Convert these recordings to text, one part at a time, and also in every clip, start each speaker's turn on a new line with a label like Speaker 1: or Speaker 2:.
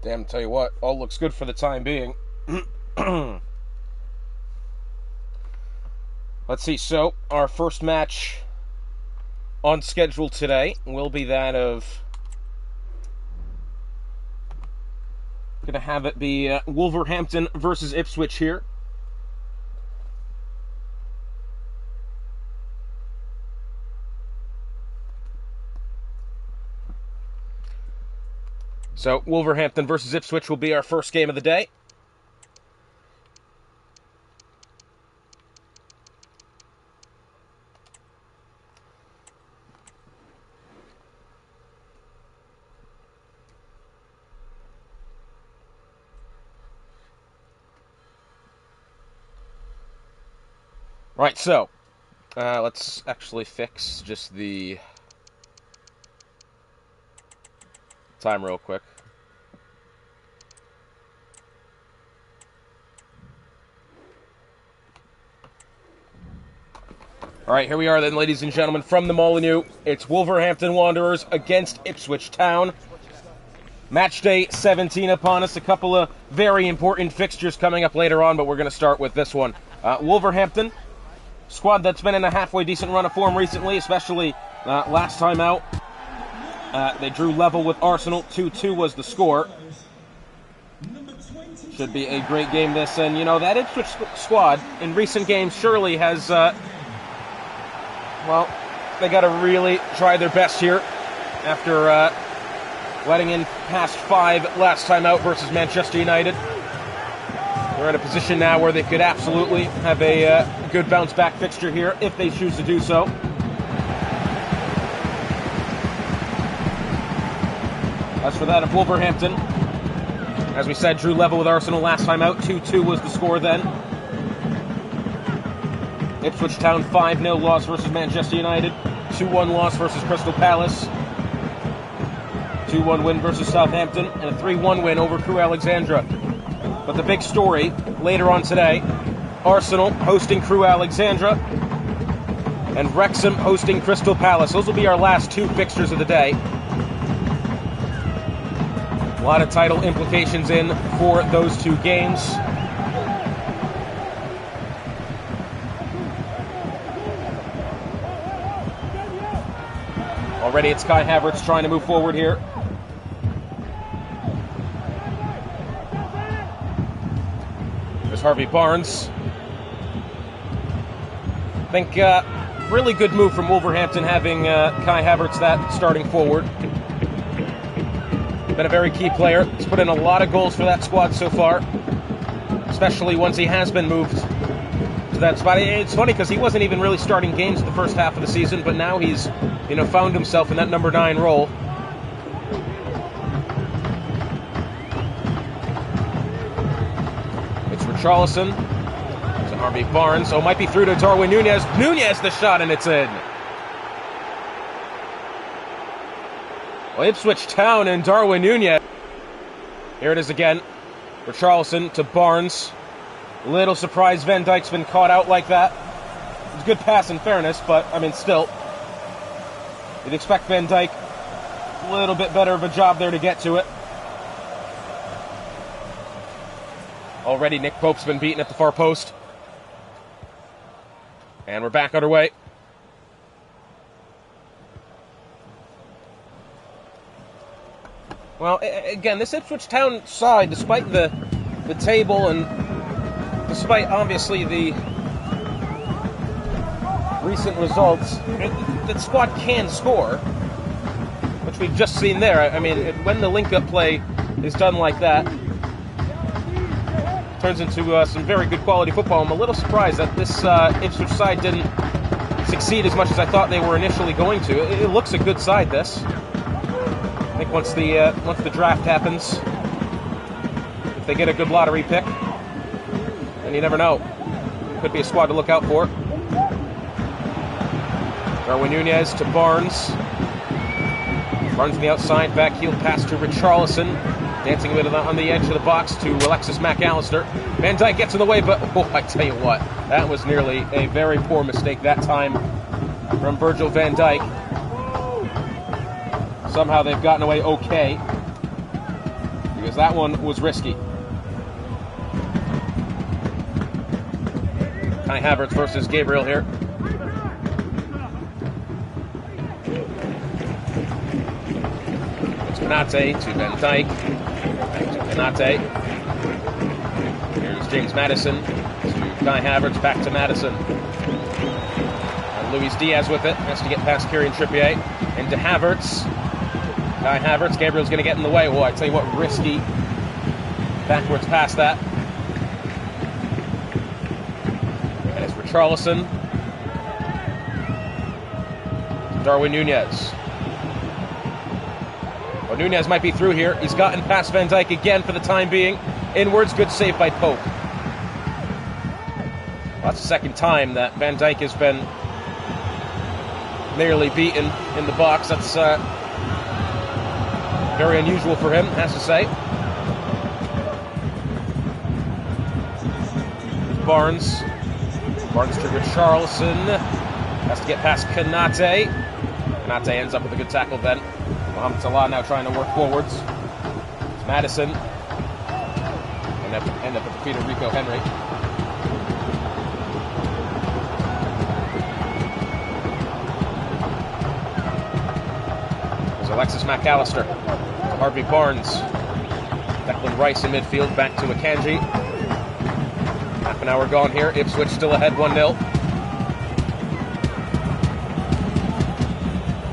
Speaker 1: Damn, tell you what, all looks good for the time being. Let's see, so our first match on schedule today will be that of... Gonna have it be Wolverhampton versus Ipswich here. So, Wolverhampton versus Ipswich will be our first game of the day. Right, so, let's actually fix just the time real quick. Alright, here we are then, ladies and gentlemen, from the Molyneux. It's Wolverhampton Wanderers against Ipswich Town. Matchday 17 upon us. A couple of very important fixtures coming up later on, but we're going to start with this one. Wolverhampton, squad that's been in a halfway decent run of form recently, especially last time out. They drew level with Arsenal. 2-2 was the score. Should be a great game this. And, you know, that Ipswich squad in recent games surely has... well, they got to really try their best here after letting in past 5 last time out versus Manchester United. They're in a position now where they could absolutely have a good bounce-back fixture here if they choose to do so. As for that of Wolverhampton, as we said, drew level with Arsenal last time out. 2-2 was the score then. Ipswich Town 5-0 loss versus Manchester United. 2-1 loss versus Crystal Palace. 2-1 win versus Southampton. And a 3-1 win over Crewe Alexandra. But the big story later on today, Arsenal hosting Crewe Alexandra and Wrexham hosting Crystal Palace. Those will be our last 2 fixtures of the day. A lot of title implications in for those 2 games. Already it's Kai Havertz trying to move forward here. There's Harvey Barnes. I think really good move from Wolverhampton having Kai Havertz that starting forward. Been a very key player. He's put in a lot of goals for that squad so far, especially once he has been moved to that spot. It's funny because he wasn't even really starting games the first half of the season, but now he's, you know, found himself in that number 9 role. It's Richarlison to Harvey Barnes. Oh, might be through to Darwin Nunez. Nunez the shot, and it's in. Well, Ipswich Town and Darwin Nunez. Here it is again. Richarlison to Barnes. Little surprise Van Dijk's been caught out like that. It's a good pass in fairness, but, I mean, still. You'd expect Van Dijk a little bit better of a job there to get to it. Already Nick Pope's been beaten at the far post. And we're back underway. Well, again, this Ipswich Town side, despite the table and despite, obviously, the recent results, that squad can score. But which we've just seen there. I mean, when the link-up play is done like that, it turns into some very good quality football. I'm a little surprised that this Ipswich side didn't succeed as much as I thought they were initially going to. It looks a good side, this. I think once the draft happens, if they get a good lottery pick, then you never know. Could be a squad to look out for. Darwin Nunez to Barnes. Barnes on the outside, back heel pass to Richarlison. Dancing a bit on the edge of the box to Alexis McAllister. Van Dijk gets in the way, but I tell you what, that was nearly a very poor mistake that time from Virgil van Dijk. Somehow they've gotten away okay, because that one was risky. Kai Havertz versus Gabriel here. It's Konate to Van Dijk. Back to Konate. Here's James Maddison to Kai Havertz. Back to Maddison. And Luis Diaz with it. Has to get past Kieran Trippier. Into Havertz. Kai Havertz, Gabriel's going to get in the way. Oh, I tell you what, risky backwards past that. And it's Richarlison. Darwin Nunez. Oh, Nunez might be through here. He's gotten past Van Dijk again for the time being. Inwards, good save by Pope. Well, that's the second time that Van Dijk has been nearly beaten in the box. That's very unusual for him, has to say. Barnes. Barnes to Richarlison. Has to get past Konate. Konate ends up with a good tackle then. Mohamed Salah now trying to work forwards. It's Maddison. End up at the feet of Rico Henry. There's Alexis McAllister. Harvey Barnes. Declan Rice in midfield, back to Akanji. Half an hour gone here. Ipswich still ahead 1-0.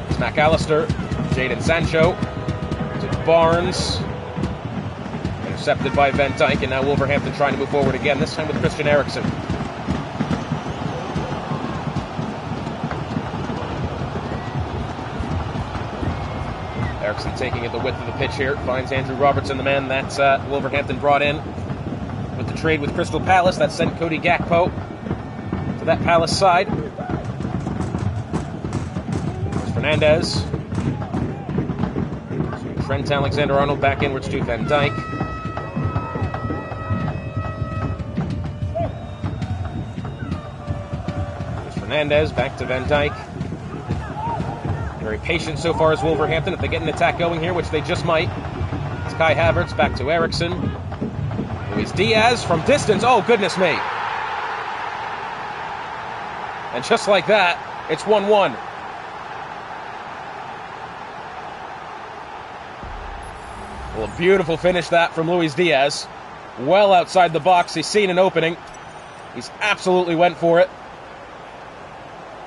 Speaker 1: It's McAllister. Jadon Sancho. To Barnes. Intercepted by Van Dijk, and now Wolverhampton trying to move forward again, this time with Christian Eriksen. Eriksen taking it the width of the pitch here. Finds Andrew Robertson, the man that Wolverhampton brought in with the trade with Crystal Palace. That sent Cody Gakpo to that Palace side. There's Fernandez. So Trent Alexander-Arnold back inwards to Van Dijk. There's Fernandez back to Van Dijk. Very patient so far as Wolverhampton. If they get an attack going here, which they just might. It's Kai Havertz back to Eriksen. Luis Diaz from distance. Oh, goodness me. And just like that, it's 1-1. Well, a beautiful finish that from Luis Diaz. Well outside the box. He's seen an opening. He's absolutely went for it.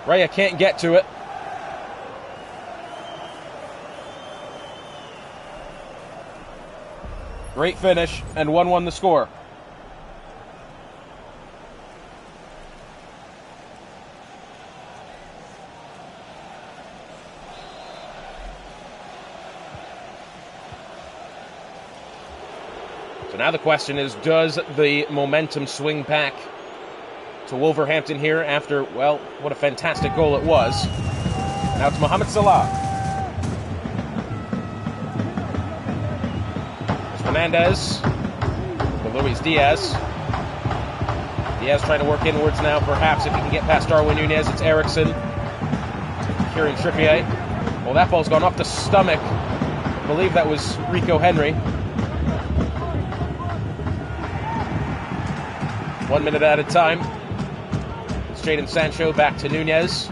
Speaker 1: Raya can't get to it. Great finish, and 1-1 the score. So now the question is, does the momentum swing back to Wolverhampton here after, well, what a fantastic goal it was. Now it's Mohamed Salah. Fernandez for Luis Diaz. Diaz trying to work inwards now, perhaps if he can get past Darwin Nunez. It's Eriksen. Kieran Trippier. Well, that ball's gone off the stomach. I believe that was Rico Henry. 1 minute at a time. It's Jadon Sancho back to Nunez.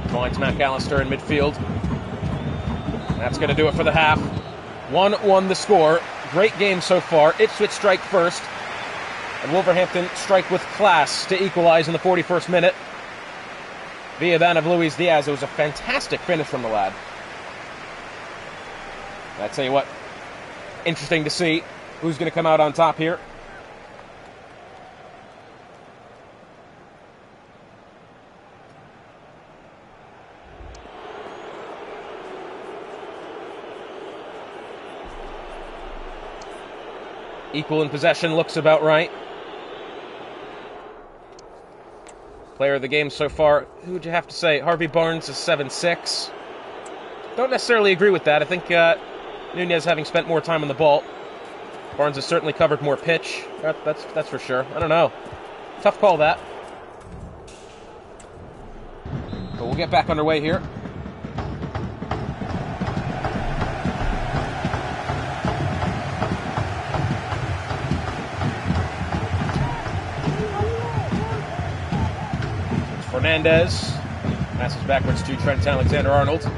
Speaker 1: Finds McAllister in midfield. That's going to do it for the half. 1-1 the score. Great game so far. Ipswich strike first, and Wolverhampton strike with class to equalize in the 41st minute. via that of Luis Diaz. It was a fantastic finish from the lad. I tell you what, interesting to see who's going to come out on top here. Equal in possession, looks about right. Player of the game so far, who would you have to say? Harvey Barnes is 7'6". Don't necessarily agree with that. I think Nunez having spent more time on the ball. Barnes has certainly covered more pitch. That's for sure. I don't know. Tough call, that. But we'll get back underway here. Fernandez passes backwards to Trent Alexander-Arnold. I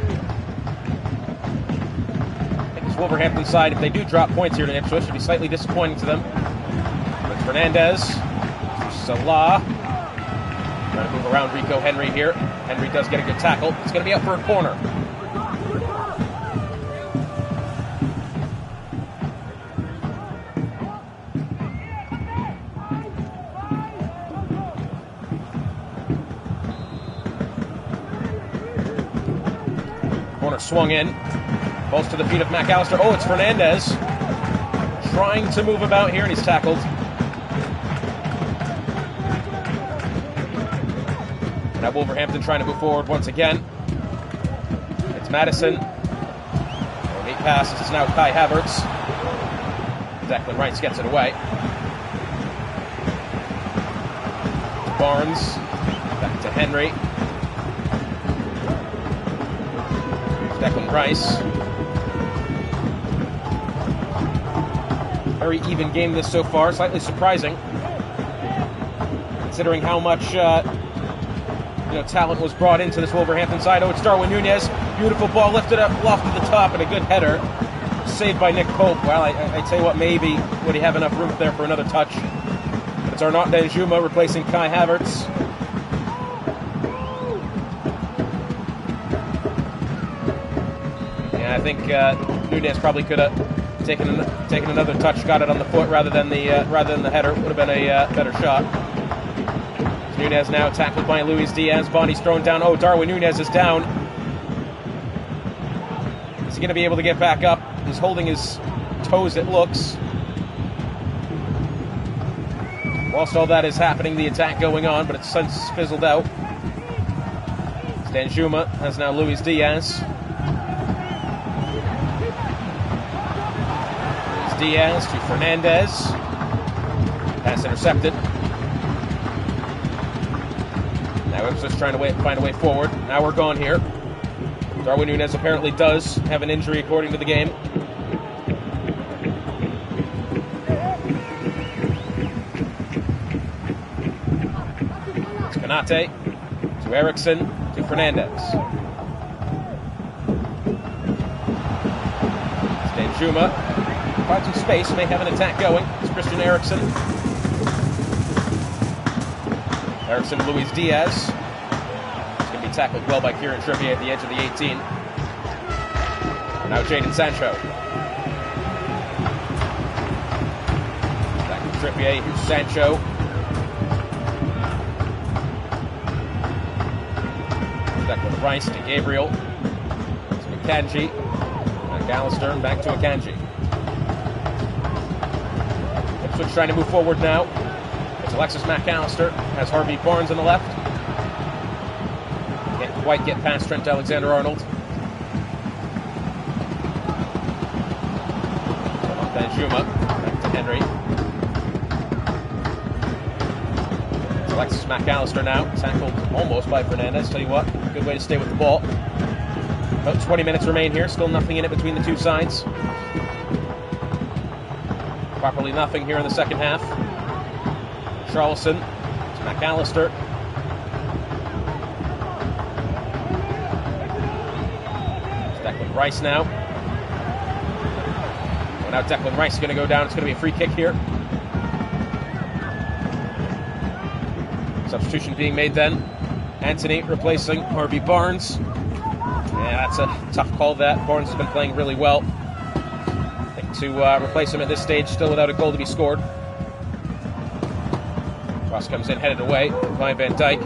Speaker 1: think it's Wolverhampton side, if they do drop points here to Ipswich, it'll be slightly disappointing to them. But Fernandez to Salah. Trying to move around Rico Henry here. Henry does get a good tackle. It's going to be out for a corner. Swung in. Balls to the feet of McAllister. Oh, it's Fernandez. Trying to move about here, and he's tackled. Now Wolverhampton trying to move forward once again. It's Madison. Neat pass. It's now Kai Havertz. Declan Rice gets it away. Barnes. Back to Henry. Declan Rice. Very even game this so far. Slightly surprising, considering how much talent was brought into this Wolverhampton side. Oh, it's Darwin Nunez. Beautiful ball lifted up, lofted to the top, and a good header. Saved by Nick Pope. Well, I tell you what, maybe would he have enough room there for another touch? But it's Arnaud Danjuma replacing Kai Havertz. I think Nunez probably could have taken another touch, got it on the foot rather than the header. Would have been a better shot. Nunez now tackled by Luis Diaz. Body's thrown down. Oh, Darwin Nunez is down. Is he going to be able to get back up? He's holding his toes, it looks. Whilst all that is happening, the attack going on, but it's since fizzled out. Danjuma has now Luis Diaz. Diaz to Fernandez. Pass intercepted. Now Ipswich trying to find a way forward. Now we're gone here. Darwin Nunez apparently does have an injury according to the game. It's Konate to Eriksson to Fernandez. It's Danjuma. Finds some space, may have an attack going. It's Christian Eriksson. Eriksson, Luis Diaz. It's going to be tackled well by Kieran Trippier at the edge of the 18. Now Jadon Sancho. Back to Trippier, here's Sancho. Declan Rice to Gabriel. To Akanji. McAllister, and back to Akanji. Ipswich trying to move forward now. It's Alexis McAllister. Has Harvey Barnes on the left. Can't quite get past Trent Alexander-Arnold. Danjuma. Back to Henry. It's Alexis McAllister now. Tackled almost by Fernandez. Tell you what, good way to stay with the ball. About 20 minutes remain here. Still nothing in it between the two sides. Properly nothing here in the second half. Charleston to McAllister. It's Declan Rice now. Well, now Declan Rice is going to go down. It's going to be a free kick here. Substitution being made then. Anthony replacing Harvey Barnes. Yeah, that's a tough call, that. Barnes has been playing really well. I think to replace him at this stage, still without a goal to be scored. Cross comes in, headed away by Van Dijk.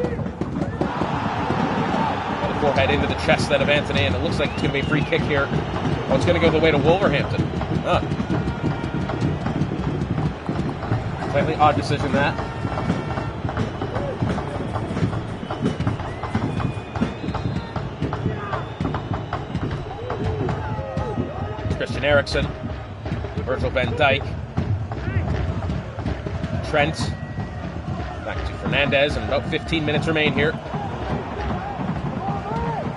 Speaker 1: The forehead into the chest then of Anthony, and it looks like it's going to be a free kick here. Oh, it's going to go the way to Wolverhampton. Slightly odd decision, that. Christian Eriksen, Virgil van Dijk, Trent, back to Fernandez, and about 15 minutes remain here.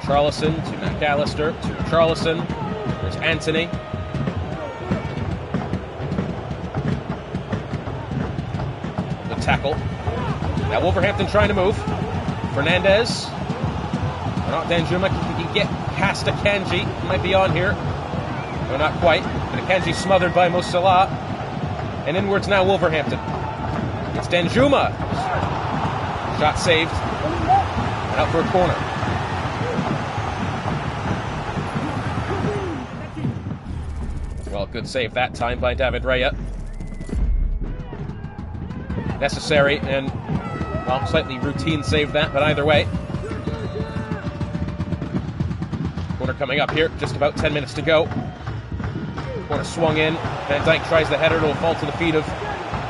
Speaker 1: Charlison to McAllister, to Charlison, there's Anthony. Good tackle. Now Wolverhampton trying to move. Fernandez, not Danjuma, he can get past Akanji, might be on here. No, not quite. But Akanji smothered by Mo Salah. And inwards now Wolverhampton. It's Danjuma. Shot saved. And out for a corner. Well, good save that time by David Raya. Necessary and, well, slightly routine save that, but either way. Corner coming up here. Just about 10 minutes to go. Corner swung in. Van Dijk tries the header. It'll fall to the feet of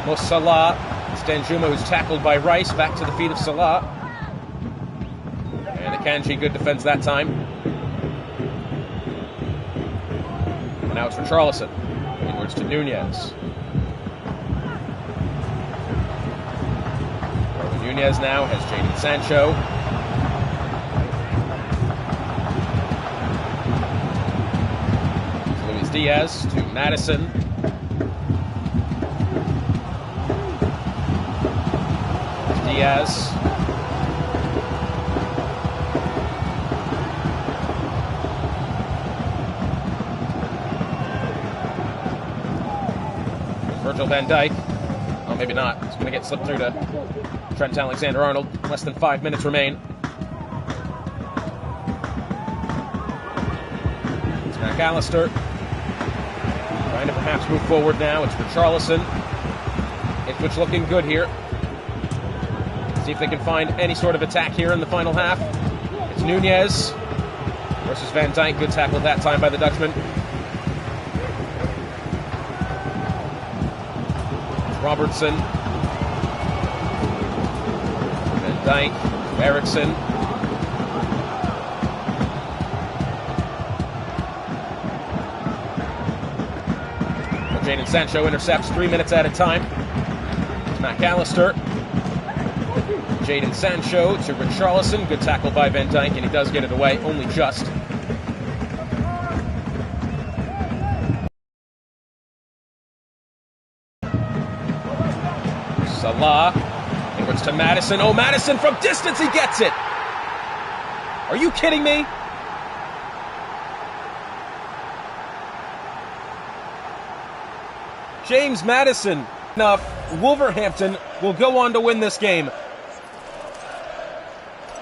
Speaker 1: Mo Salah. It's Danjuma who's tackled by Rice. Back to the feet of Salah. And Akanji, good defense that time. And now it's for Charlison. Inwards to Nunez. Nunez now has Jadon Sancho. Diaz to Madison. Diaz. Virgil van Dijk. Oh, maybe not. It's going to get slipped through to Trent Alexander-Arnold. Less than 5 minutes remain. It's McAllister. Trying to perhaps move forward now. It's for Charlison. Ipswich looking good here. See if they can find any sort of attack here in the final half. It's Nunez versus Van Dijk. Good tackle that time by the Dutchman. It's Robertson. Van Dijk. Eriksen. Jadon Sancho intercepts 3 minutes at a time. It's McAllister. Jadon Sancho to Richarlison. Good tackle by Van Dijk, and he does get it away, only just. Salah. Inwards to Madison. Oh, Madison from distance, he gets it! Are you kidding me? James Madison. Enough. Wolverhampton will go on to win this game.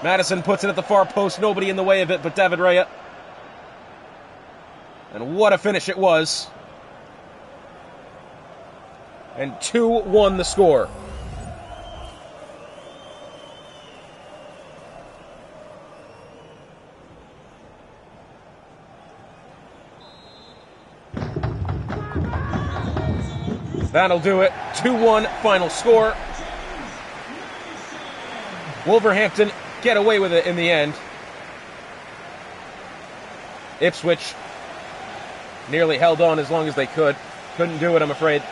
Speaker 1: Madison puts it at the far post. Nobody in the way of it but David Raya. And what a finish it was. And 2-1 the score. That'll do it. 2-1 final score. Wolverhampton get away with it in the end. Ipswich nearly held on as long as they could. Couldn't do it, I'm afraid.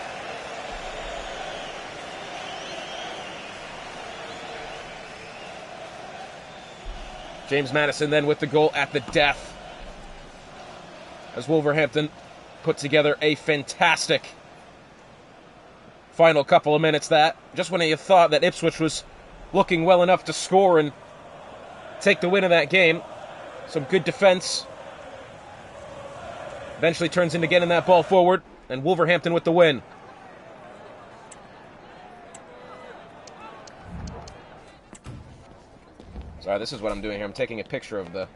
Speaker 1: James Madison then with the goal at the death, as Wolverhampton put together a fantastic final couple of minutes. That just when you thought that Ipswich was looking well enough to score and take the win of that game, some good defense eventually turns into getting that ball forward, and Wolverhampton with the win. Sorry, this is what I'm doing here. I'm taking a picture of the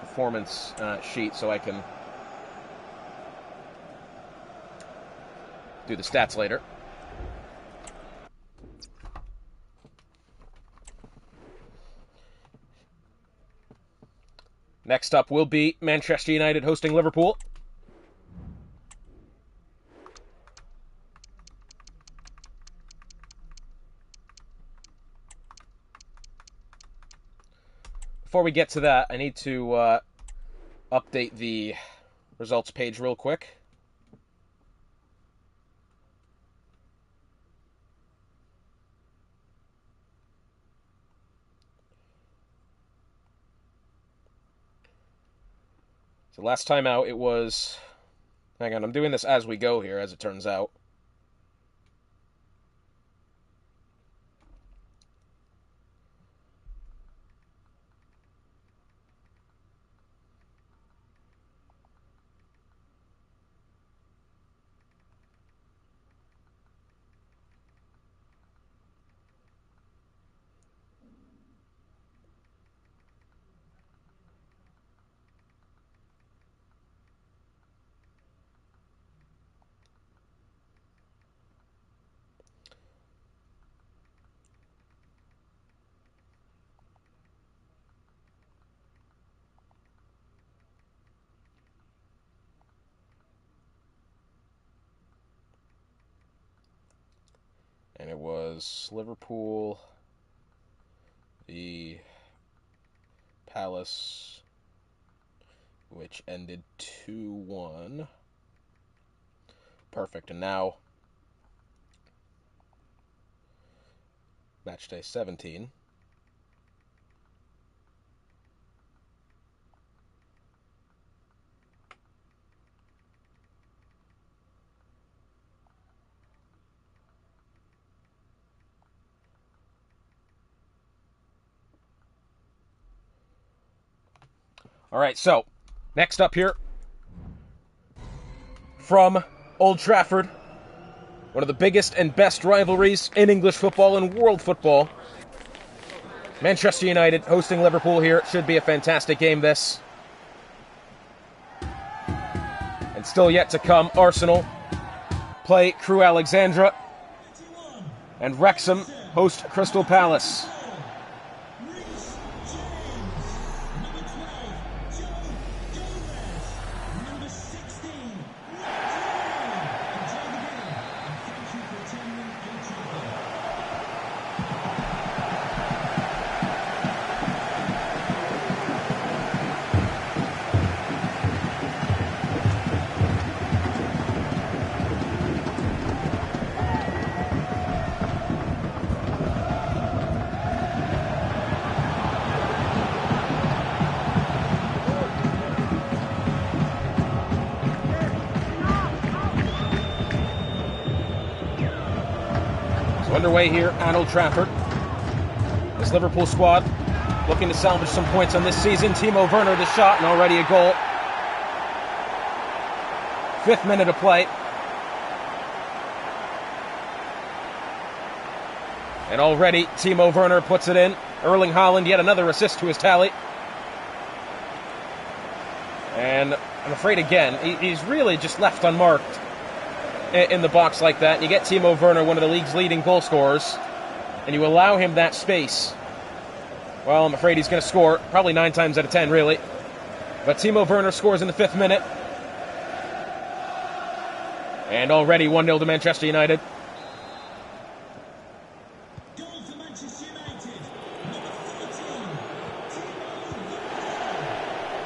Speaker 1: performance sheet so I can do the stats later. Next up will be Manchester United hosting Liverpool. Before we get to that, I need to update the results page real quick. So last time out it was... Hang on, I'm doing this as we go here, as it turns out. And it was Liverpool, the Palace, which ended 2-1. Perfect. And now, Matchday 17. All right, so next up here from Old Trafford, one of the biggest and best rivalries in English football and world football. Manchester United hosting Liverpool here. It should be a fantastic game, this. And still yet to come, Arsenal play Crewe Alexandra, and Wrexham host Crystal Palace. Underway here at Old Trafford. This Liverpool squad looking to salvage some points on this season. Timo Werner, the shot, and already a goal. 5th minute of play. And already Timo Werner puts it in. Erling Haaland, yet another assist to his tally. And I'm afraid, again, he's really just left unmarked in the box like that. You get Timo Werner, one of the league's leading goal scorers, and you allow him that space. Well, I'm afraid he's going to score, probably 9 times out of 10, really. But Timo Werner scores in the 5th minute. And already 1-0 to Manchester United.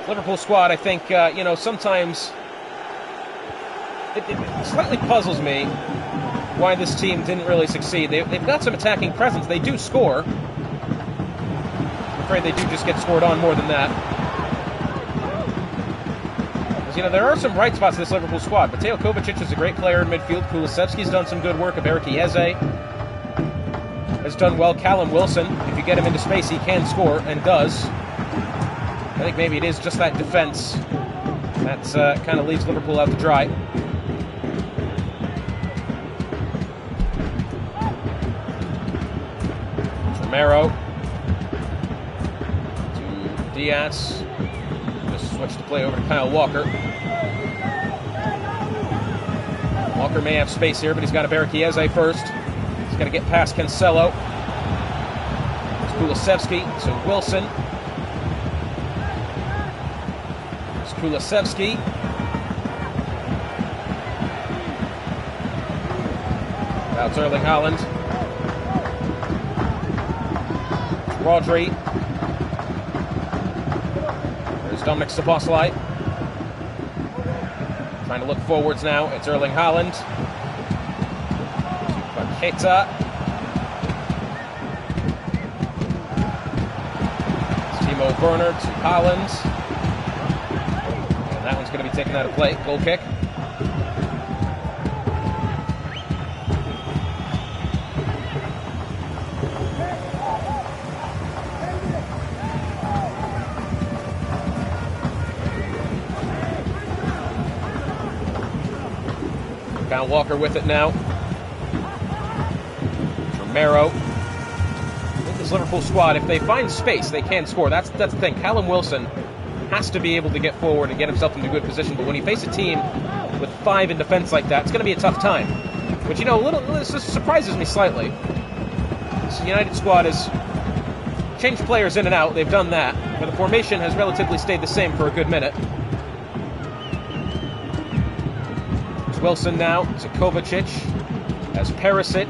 Speaker 1: Liverpool squad, I think, sometimes it slightly puzzles me why this team didn't really succeed. They've got some attacking presence. They do score. I'm afraid they do just get scored on more than that. Because, there are some bright spots in this Liverpool squad. Mateo Kovacic is a great player in midfield. Kulusevski's done some good work. Aberiki Eze has done well. Callum Wilson, if you get him into space, he can score, and does. I think maybe it is just that defense that's kind of leaves Liverpool out to dry. Romero to Diaz. Just switch the play over to Kyle Walker. Walker may have space here, but he's got to bury Chiesa first. He's got to get past Cancelo. It's Kulusevski to Wilson. It's Kulusevski. Now it's Erling Haaland. It's Rodri. There's Dominic Szoboszlai. Trying to look forwards now. It's Erling Haaland. To Paqueta. It's Timo Werner to Haaland. And that one's going to be taken out of play. Goal kick. Kyle Walker with it now. Romero. This Liverpool squad, if they find space, they can score. That's the thing. Callum Wilson has to be able to get forward and get himself into good position. But when you face a team with 5 in defense like that, it's going to be a tough time. But you know, this surprises me slightly. This United squad has changed players in and out. They've done that, but the formation has relatively stayed the same for a good minute. Wilson now to Kovacic, as Perisic,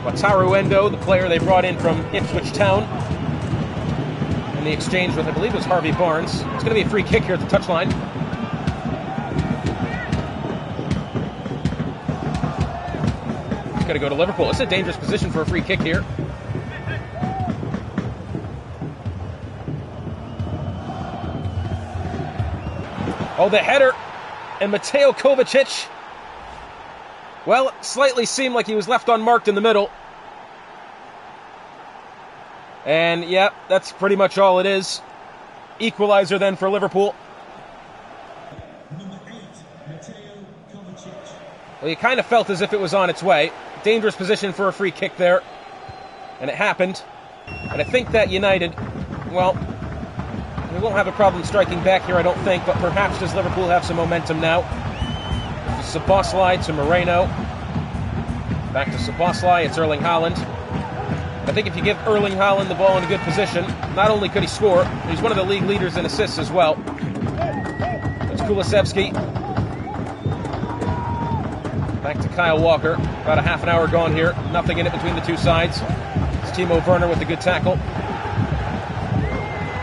Speaker 1: Wataru Endo, the player they brought in from Ipswich Town, in the exchange with, I believe it was Harvey Barnes. It's going to be a free kick here at the touchline. It's going to go to Liverpool. It's a dangerous position for a free kick here. Oh, the header. And Mateo Kovacic, well, it slightly seemed like he was left unmarked in the middle. And, yeah, that's pretty much all it is. Equalizer then for Liverpool.
Speaker 2: Number 8, Mateo Kovacic.
Speaker 1: Well, you kind of felt as if it was on its way. Dangerous position for a free kick there. And it happened. And I think that United, well, we won't have a problem striking back here, I don't think, but perhaps does Liverpool have some momentum now? Szoboszlai to Moreno. Back to Szoboszlai, it's Erling Haaland. I think if you give Erling Haaland the ball in a good position, not only could he score, he's one of the league leaders in assists as well. It's Kulusevski. Back to Kyle Walker. About a half an hour gone here. Nothing in it between the two sides. It's Timo Werner with the good tackle.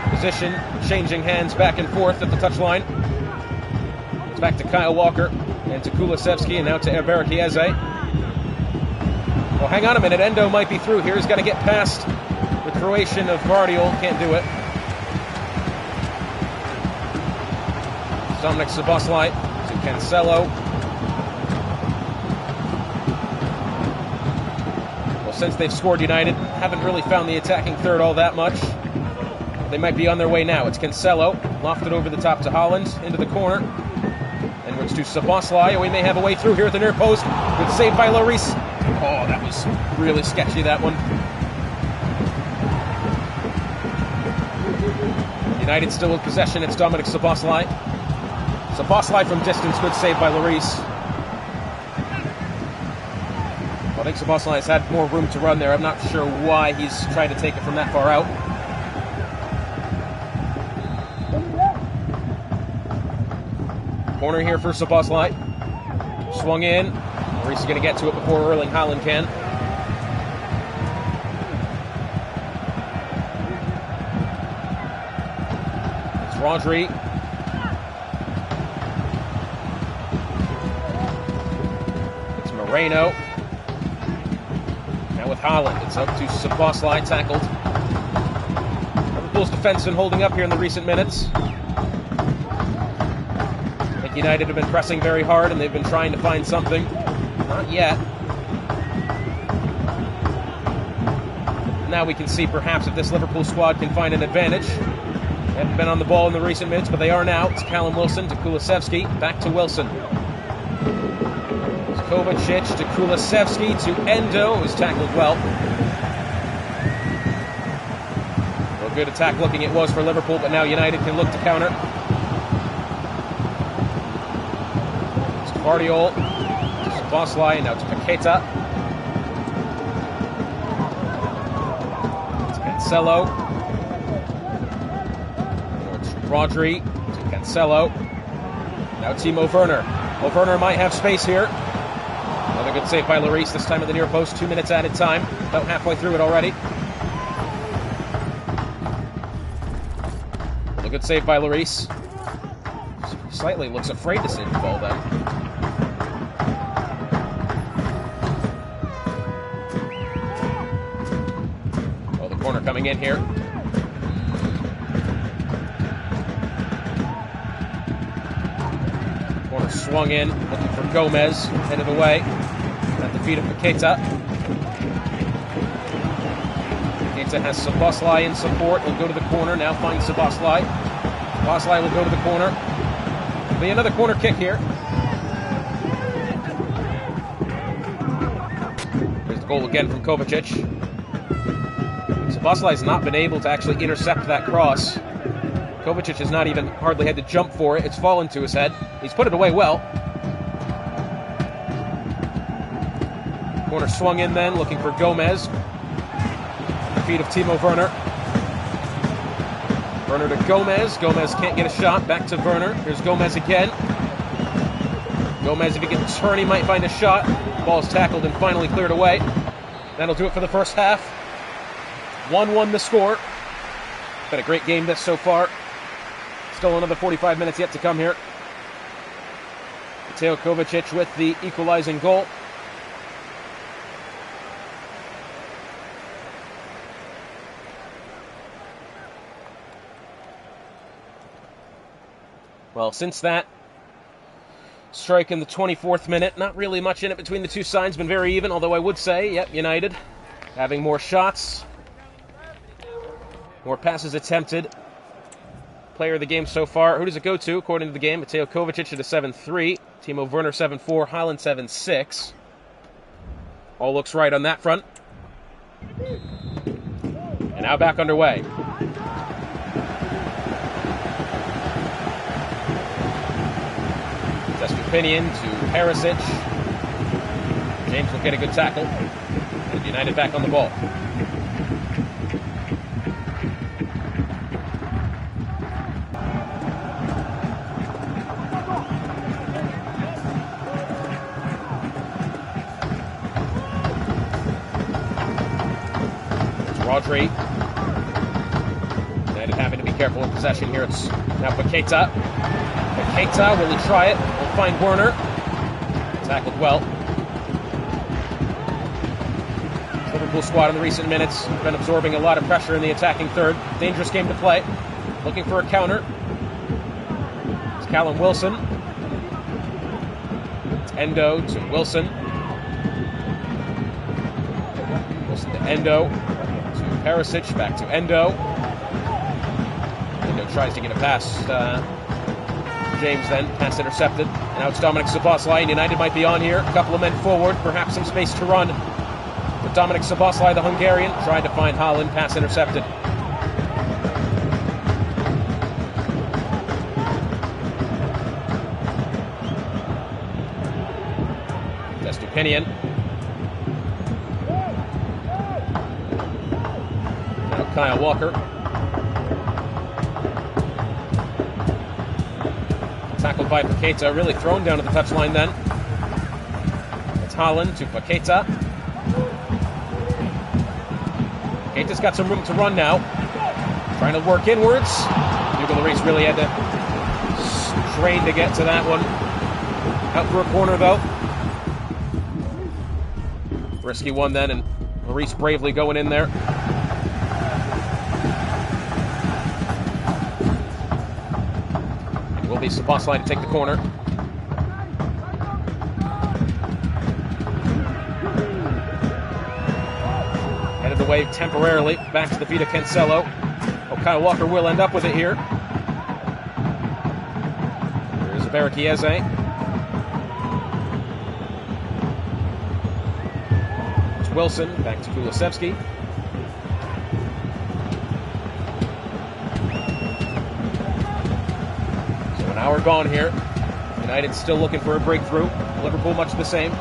Speaker 1: Position, changing hands back and forth at the touchline. It's back to Kyle Walker and to Kulusevski and now to Eber Chiesa. Well, hang on a minute. Endo might be through here. He's got to get past the Croatian of Guardiol. Can't do it. Dominic Szoboszlai to Cancelo. Well, since they've scored, United haven't really found the attacking third all that much. They might be on their way now. It's Cancelo, lofted over the top to Haaland, into the corner. Inwards to Szoboszlai. We may have a way through here at the near post. Good save by Lloris. Oh, that was really sketchy, that one. United still with possession. It's Dominic Szoboszlai. Szoboszlai from distance. Good save by Lloris. I think Szoboszlai has had more room to run there. I'm not sure why he's trying to take it from that far out. Corner here for Szoboszlai. Swung in. Lloris is going to get to it before Erling Haaland can. It's Rodri. It's Moreno. Now with Haaland. It's up to Szoboszlai, tackled. Liverpool's defense been holding up here in the recent minutes. United have been pressing very hard and they've been trying to find something. Not yet. Now we can see perhaps if this Liverpool squad can find an advantage. They haven't been on the ball in the recent minutes, but they are now. It's Callum Wilson to Kulusevski. Back to Wilson. It's Kovacic to Kulusevski to Endo, who's tackled well. good attack looking it was for Liverpool, but now United can look to counter. It's Guardiola, to Szoboszlai, now to Paqueta. To Cancelo. Towards Rodri, to Cancelo. Now Timo Werner. Well, Werner might have space here. Another good save by Lloris, this time at the near post. 2 minutes added time. About halfway through it already. A good save by Lloris. Slightly looks afraid to save the ball then. Oh, the corner coming in here. Corner swung in, looking for Gomez, headed away. At the feet of Paqueta. Paqueta has Szoboszlai in support. Will go to the corner. Now finds Szoboszlai. Szoboszlai will go to the corner. There'll be another corner kick here. There's the goal again from Kovacic. Szoboszlai has not been able to actually intercept that cross. Kovacic has not even hardly had to jump for it. It's fallen to his head. He's put it away well. Corner swung in then, looking for Gomez. The feet of Timo Werner. Werner to Gomez. Gomez can't get a shot. Back to Werner. Here's Gomez again. Gomez, if he can turn, he might find a shot. Ball's tackled and finally cleared away. That'll do it for the first half. 1-1 the score. Been a great game this so far. Still another 45 minutes yet to come here. Mateo Kovacic with the equalizing goal. Well, since that strike in the 24th minute, not really much in it between the two sides. Been very even, although I would say, yep, United having more shots, more passes attempted. Player of the game so far. Who does it go to, according to the game? Mateo Kovacic at a 7-3. Timo Werner 7-4. Haaland 7-6. All looks right on that front. And now back underway. Opinion to Perisic. James will get a good tackle. And United back on the ball. It's Rodri. United having to be careful in possession here. It's now Paqueta. Paqueta, will he try it? Will find Werner. Tackled well. Liverpool squad in the recent minutes been absorbing a lot of pressure in the attacking third. Dangerous game to play. Looking for a counter. It's Callum Wilson. It's Endo to Wilson. Wilson to Endo. To Perisic. Back to Endo. Endo tries to get a pass. James then, pass intercepted. Now it's Dominic Szoboszlai, and United might be on here. A couple of men forward, perhaps some space to run. But Dominic Szoboszlai, the Hungarian, trying to find Haaland, pass intercepted. Estupinian. Now Kyle Walker. Tackled by Paqueta, really thrown down to the touchline then. It's Haaland to Paqueta. Paqueta's got some room to run now. Trying to work inwards. Hugo Lloris really had to strain to get to that one. Out for a corner though. Risky one then, and Lloris bravely going in there. Will be Szoboszlai to take the corner. Headed away temporarily, back to the feet of Cancelo. Kyle Walker will end up with it here. Here's Barakieze. It's Wilson, back to Kulusevski. Hour gone here. United still looking for a breakthrough. Liverpool much the same.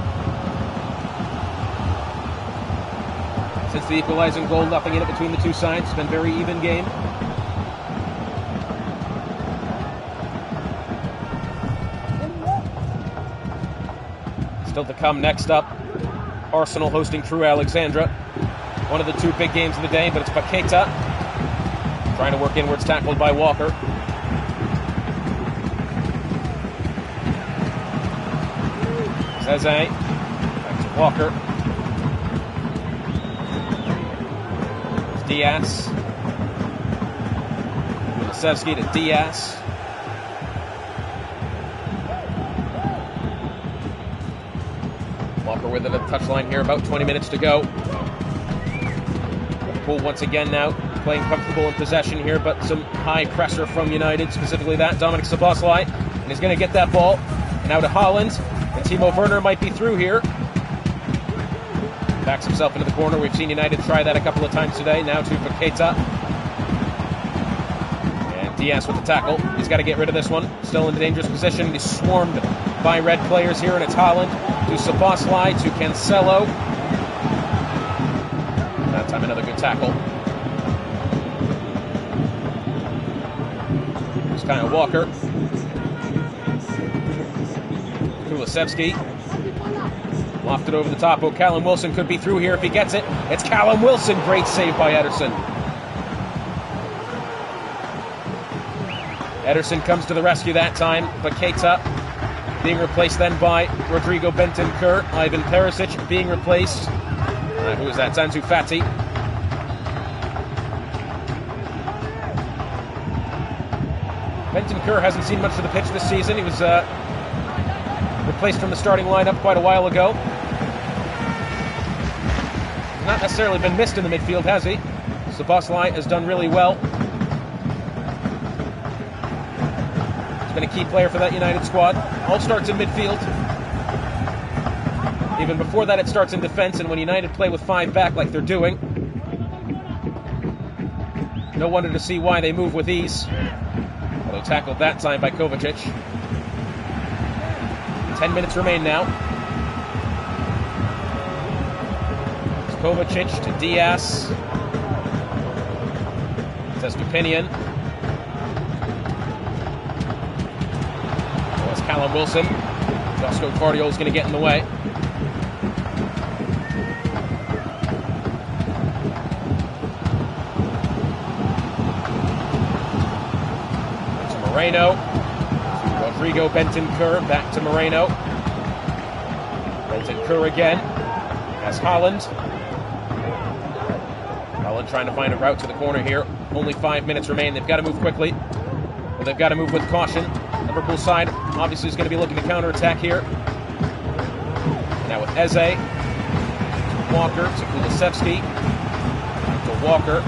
Speaker 1: Since the equalizing goal, nothing in it between the two sides. It's been a very even game. Still to come next up, Arsenal hosting True Alexandra. One of the two big games of the day, but it's Paqueta trying to work inwards, tackled by Walker. Zeze, back to Walker. Diaz. Kulusevski to Diaz. Walker with it at the touchline here, about 20 minutes to go. Liverpool once again now playing comfortable in possession here, but some high pressure from United, specifically that Dominic Szoboszlai, and he's going to get that ball. Now to Haaland, and Timo Werner might be through here. Backs himself into the corner. We've seen United try that a couple of times today. Now to Paqueta. And Diaz with the tackle. He's got to get rid of this one. Still in a dangerous position. He's swarmed by red players here, and it's Haaland to Szoboszlai to Cancelo. That time another good tackle. It's kind of Walker. Kulusevski. Lofted over the top. Oh, Callum Wilson could be through here if he gets it. It's Callum Wilson. Great save by Ederson. Ederson comes to the rescue that time. Paqueta being replaced then by Rodrigo Bentancur. Ivan Perisic being replaced. Who is that? Ansu Fati. Bentancur hasn't seen much of the pitch this season. He was replaced from the starting lineup quite a while ago. Not necessarily been missed in the midfield, has he? Szoboszlai has done really well. He's been a key player for that United squad. All starts in midfield. Even before that, it starts in defense, and when United play with five back like they're doing, no wonder to see why they move with ease. Although tackled that time by Kovacic. 10 minutes remain now. It's Kovacic to Diaz. To Stupinian. Oh, it's Callum Wilson. Josko Gvardiol's going to get in the way. To Moreno. Rodrigo Bentancur back to Moreno. Bentancur again. As Haaland. Haaland trying to find a route to the corner here. Only 5 minutes remain. They've got to move quickly. But they've got to move with caution. Liverpool side obviously is going to be looking to counter-attack here. Now with Eze. To Walker. To Kulusevski. To Walker.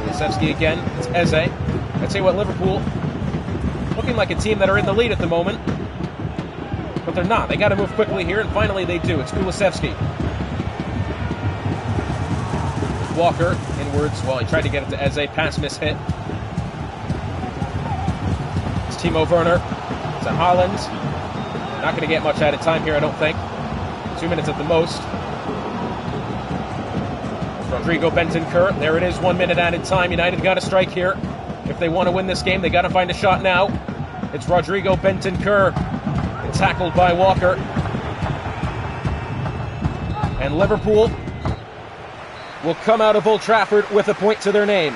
Speaker 1: Kulusevski again. It's Eze. I'd say what, Liverpool looking like a team that are in the lead at the moment, but they're not. They got to move quickly here, and finally they do. It's Kulusevski. Walker inwards. Well, he tried to get it to Eze. Pass miss hit. It's Timo Werner. It's a Haaland. Not going to get much added time here, I don't think. 2 minutes at the most. It's Rodrigo Bentancur. There it is. 1 minute added time. United got to strike here. If they want to win this game, they got to find a shot now. It's Rodrigo Bentancur, and tackled by Walker. And Liverpool will come out of Old Trafford with a point to their name.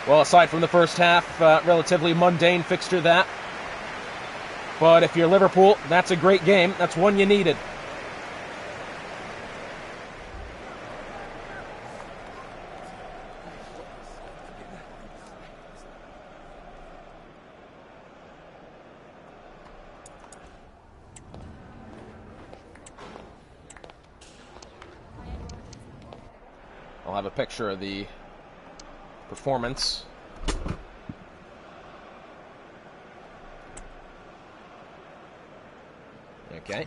Speaker 1: Well, aside from the first half, relatively mundane fixture that. But if you're Liverpool, that's a great game. That's one you needed. I'll have a picture of the performance. Okay.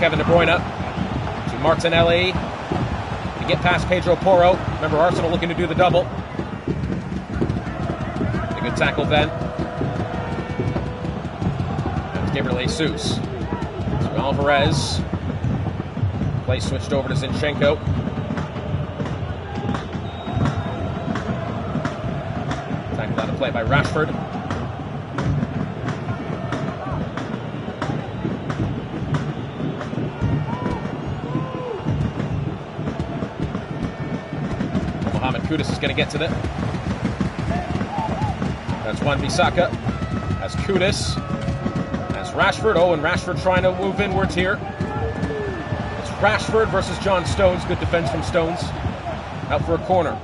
Speaker 1: Kevin De Bruyne to Martinelli to get past Pedro Porro. Remember, Arsenal looking to do the double. A good tackle then. That's Gabriel Jesus. To Alvarez. Play switched over to Zinchenko. Tackled out of play by Rashford. Kudus is going to get to it. That's Wan-Bissaka. That's Kudus. That's Rashford. Oh, and Rashford trying to move inwards here. It's Rashford versus John Stones. Good defense from Stones. Out for a corner.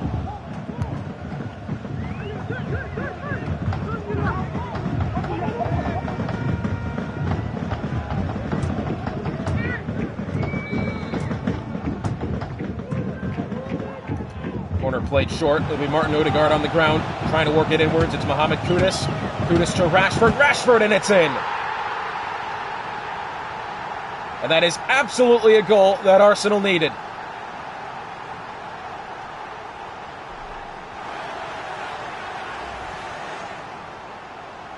Speaker 1: Corner played short. It'll be Martin Odegaard on the ground, trying to work it inwards. It's Mohamed Kudus. Kudus to Rashford. Rashford, and it's in. And that is absolutely a goal that Arsenal needed.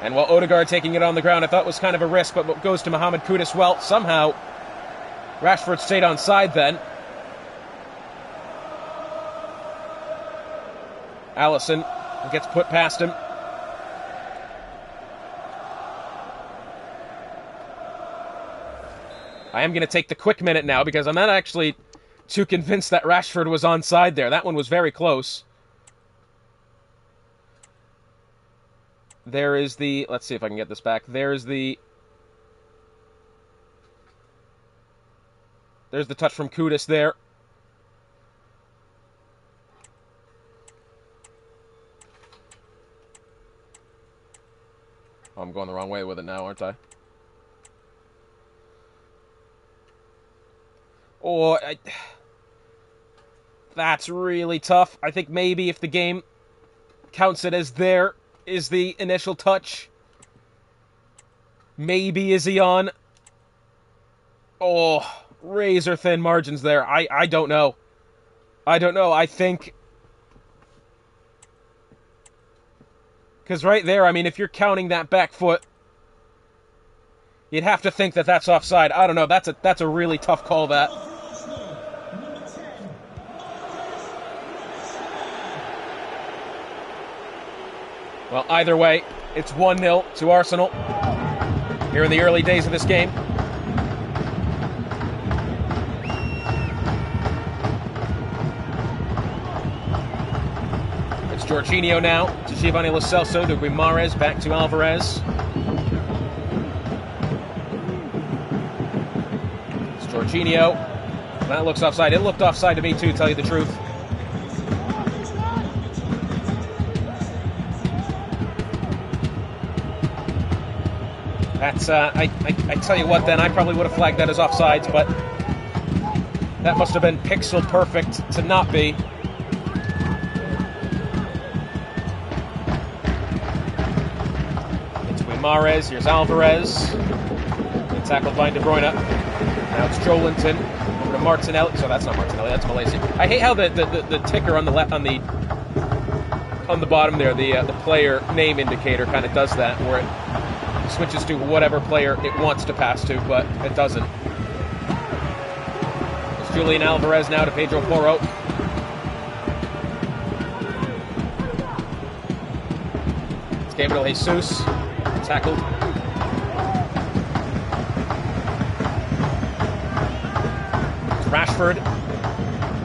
Speaker 1: And while Odegaard taking it on the ground, I thought was kind of a risk, but goes to Mohamed Kudus. Well, somehow Rashford stayed onside then. Allison gets put past him. I am going to take the quick minute now because I'm not actually too convinced that Rashford was onside there. That one was very close. There is the... Let's see if I can get this back. There's the touch from Kudus there. Oh, I'm going the wrong way with it now, aren't I? Oh, that's really tough. I think maybe if the game counts it as there is the initial touch. Maybe is he on? Oh, razor thin margins there. I don't know. I don't know. I think... Because right there, I mean, if you're counting that back foot, you'd have to think that that's offside. I don't know. That's a really tough call, that. Well, either way, it's 1-0 to Arsenal here in the early days of this game. It's Jorginho now to Giovanni Lo Celso to Guimaraes, back to Alvarez. It's Jorginho. That looks offside. It looked offside to me too, to tell you the truth. That's, I tell you what then, I probably would have flagged that as offsides, but that must have been pixel perfect to not be. It's Guimaraes, here's Alvarez. Good tackled by De Bruyne. Now it's Joelinton, over to Martinelli. So that's not Martinelli, that's Malaysia. I hate how the ticker on the left, on the bottom there, the player name indicator kind of does that, where it switches to whatever player it wants to pass to, but it doesn't. It's Julian Alvarez now to Pedro Porro. It's Gabriel Jesus. Tackled. It's Rashford.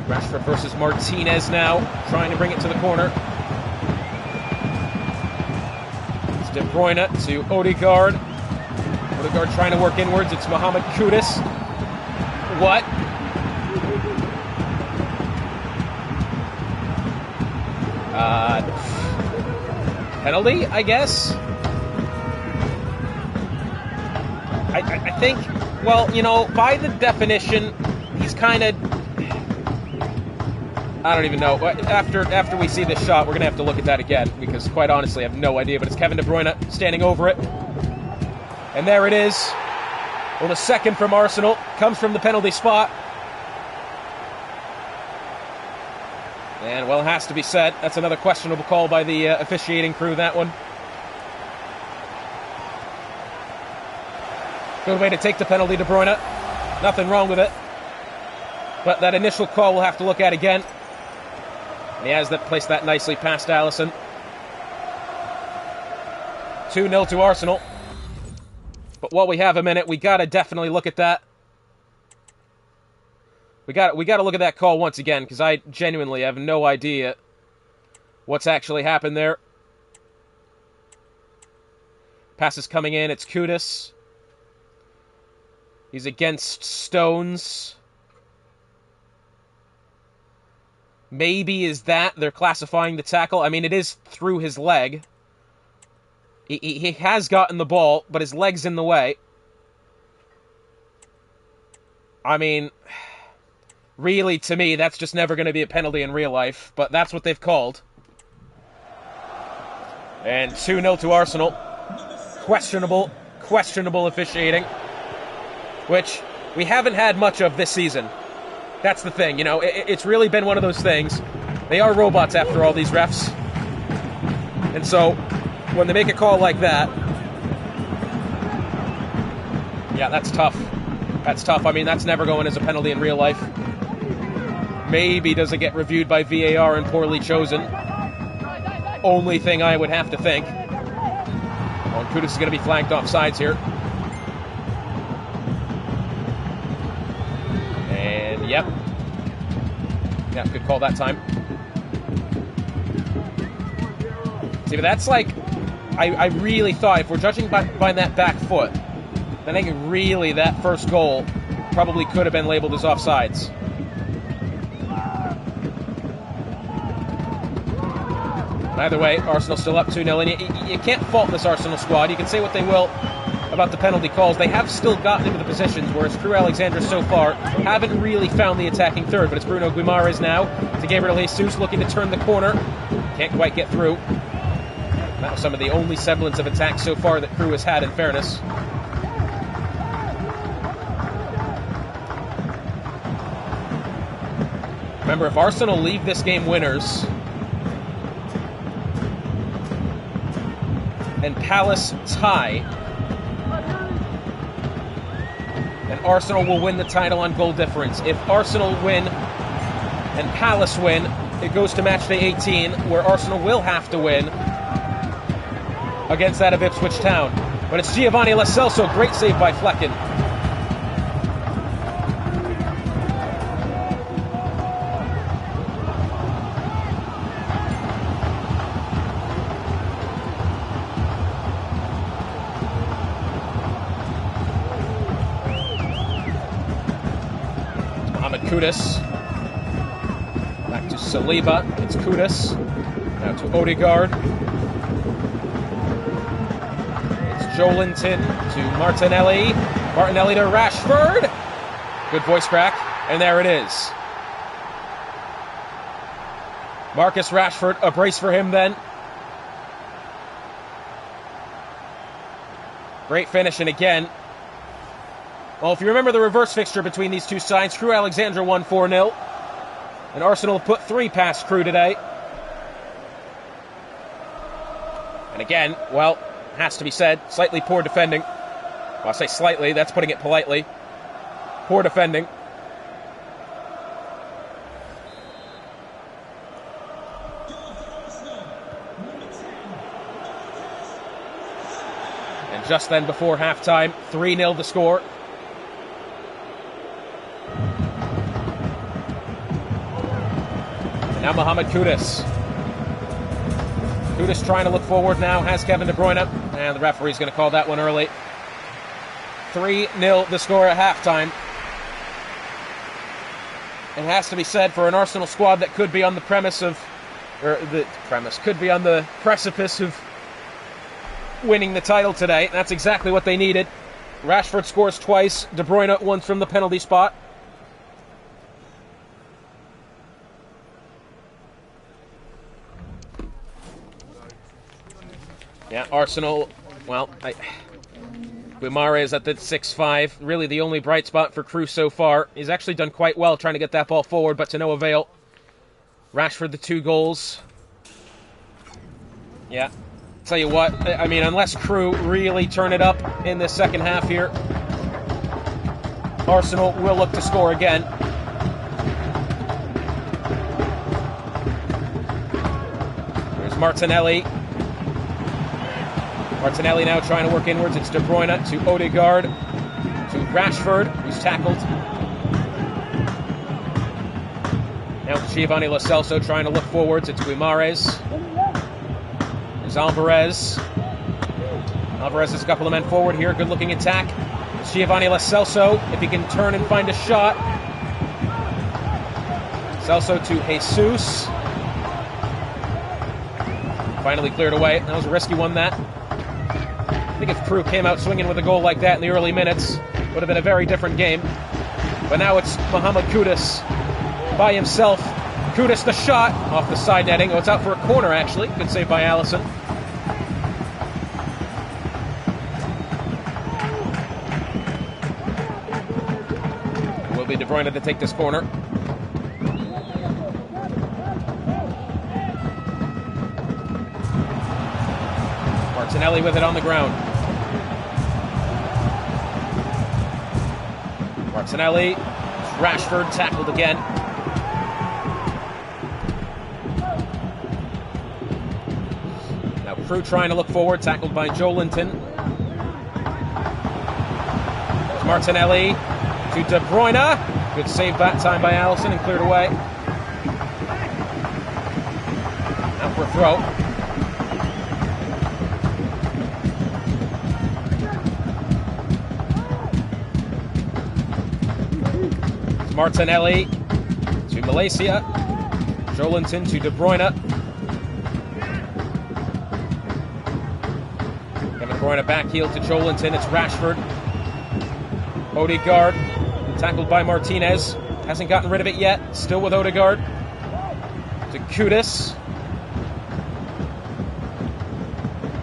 Speaker 1: Rashford versus Martinez now, trying to bring it to the corner. De Bruyne to Odegaard. Odegaard trying to work inwards. It's Mohamed Kudus. What? Penalty, I guess? I think, well, you know, by the definition, he's kind of... I don't even know. After we see this shot, we're going to have to look at that again, because quite honestly, I have no idea. But it's Kevin De Bruyne standing over it. And there it is. Well, the second from Arsenal comes from the penalty spot. And, well, it has to be said, that's another questionable call by the officiating crew, that one. Good way to take the penalty, De Bruyne. Nothing wrong with it. But that initial call we'll have to look at again. And he has placed that nicely past Alisson. 2-0 to Arsenal. But while we have a minute, we got to definitely look at that. We got to look at that call once again, because I genuinely have no idea what's actually happened there. Pass is coming in. It's Kudus. He's against Stones. Maybe is that they're classifying the tackle. I mean, it is through his leg. He has gotten the ball, but his leg's in the way. I mean, really, to me, that's just never going to be a penalty in real life, but that's what they've called. And 2-0 to Arsenal. Questionable officiating, which we haven't had much of this season. That's the thing, you know, it's really been one of those things. They are robots after all, these refs. And so, when they make a call like that, yeah, that's tough. That's tough. I mean, that's never going as a penalty in real life. Maybe does it get reviewed by VAR and poorly chosen. Only thing I would have to think. Well, Kudus is going to be flanked off sides here. And, yep. Yeah, good call that time. See, but that's like, I really thought, if we're judging by that back foot, then I think really that first goal probably could have been labeled as offsides. Either way, Arsenal still up 2-0, and you can't fault this Arsenal squad. You can say what they will about the penalty calls. They have still gotten into the positions, whereas Crew Alexandra so far haven't really found the attacking third. But it's Bruno Guimaraes now to Gabriel Jesus, looking to turn the corner. Can't quite get through. That was some of the only semblance of attack so far that Crew has had, in fairness. Remember, if Arsenal leave this game winners and Palace tie, then Arsenal will win the title on goal difference. If Arsenal win and Palace win, it goes to matchday 18, where Arsenal will have to win against that of Ipswich Town. But it's Giovanni Lo Celso, great save by Flecken. Kudus. Back to Saliba. It's Kudus. Now to Odegaard. It's Joelinton to Martinelli. Martinelli to Rashford. Good voice crack. And there it is. Marcus Rashford, a brace for him then. Great finish, and again, well, if you remember the reverse fixture between these two sides, Crew Alexandra won 4-0. And Arsenal put 3 past Crew today. And again, well, has to be said, slightly poor defending. Well, I say slightly, that's putting it politely. Poor defending. And just then before halftime, 3-0 the score. Now Mohamed Kudus. Kudus trying to look forward now, has Kevin De Bruyne, and the referee's going to call that one early. 3-0 the score at halftime. It has to be said, for an Arsenal squad that could be on the could be on the precipice of winning the title today. That's exactly what they needed. Rashford scores twice, De Bruyne once from the penalty spot. Yeah, Arsenal, well, Guimaraes at the 6-5. Really the only bright spot for Crew so far. He's actually done quite well trying to get that ball forward, but to no avail. Rashford, the 2 goals. Yeah. Tell you what, I mean, unless Crew really turn it up in this second half here, Arsenal will look to score again. There's Martinelli. Martinelli now trying to work inwards. It's De Bruyne to Odegaard to Rashford, who's tackled. Now Giovanni Lo Celso trying to look forwards. It's Guimaraes. There's Alvarez. Alvarez has a couple of men forward here. Good looking attack. Giovanni Lo Celso, if he can turn and find a shot. Celso to Jesus. Finally cleared away. That was a risky one, that. I think if Crew came out swinging with a goal like that in the early minutes, would have been a very different game. But now it's Mohamed Kudus by himself. Kudus, the shot off the side netting. Oh, it's out for a corner, actually. Good save by Allison. It will be De Bruyne to take this corner. Martinelli with it on the ground. Martinelli, Rashford tackled again. Now Crew trying to look forward, tackled by Joelinton. There's Martinelli to De Bruyne. Good save that time by Allison and cleared away. Now for a throw. Martinelli to Malaysia. Joelinton to De Bruyne. Kevin De Bruyne back heel to Joelinton. It's Rashford. Odegaard tackled by Martinez. Hasn't gotten rid of it yet. Still with Odegaard. To Kudus.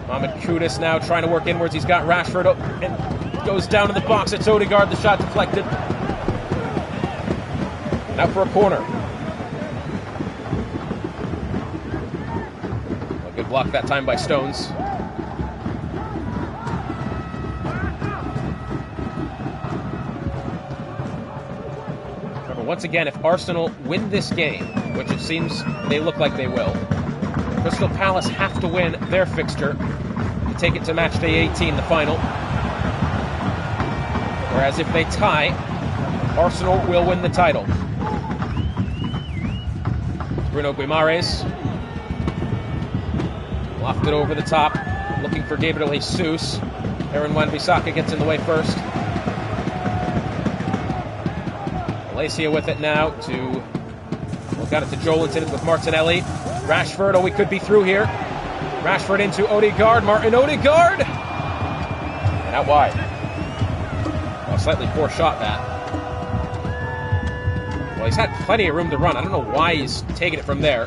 Speaker 1: Mohamed Kudus now trying to work inwards. He's got Rashford up and goes down in the box. It's Odegaard. The shot deflected. Now for a corner. A good block that time by Stones. Remember, once again, if Arsenal win this game, which it seems they look like they will, Crystal Palace have to win their fixture to take it to Matchday 18, the final. Whereas if they tie, Arsenal will win the title. Bruno Guimaraes lofted over the top, looking for Gabriel Jesus. Aaron Wan-Bissaka gets in the way first. Malaysia with it now to, well, got it to Joelinton with Martinelli. Rashford, oh, we could be through here. Rashford into Odegaard, Martin Odegaard! And out wide. Well, slightly poor shot, that. Well, he's had plenty of room to run. I don't know why he's taking it from there.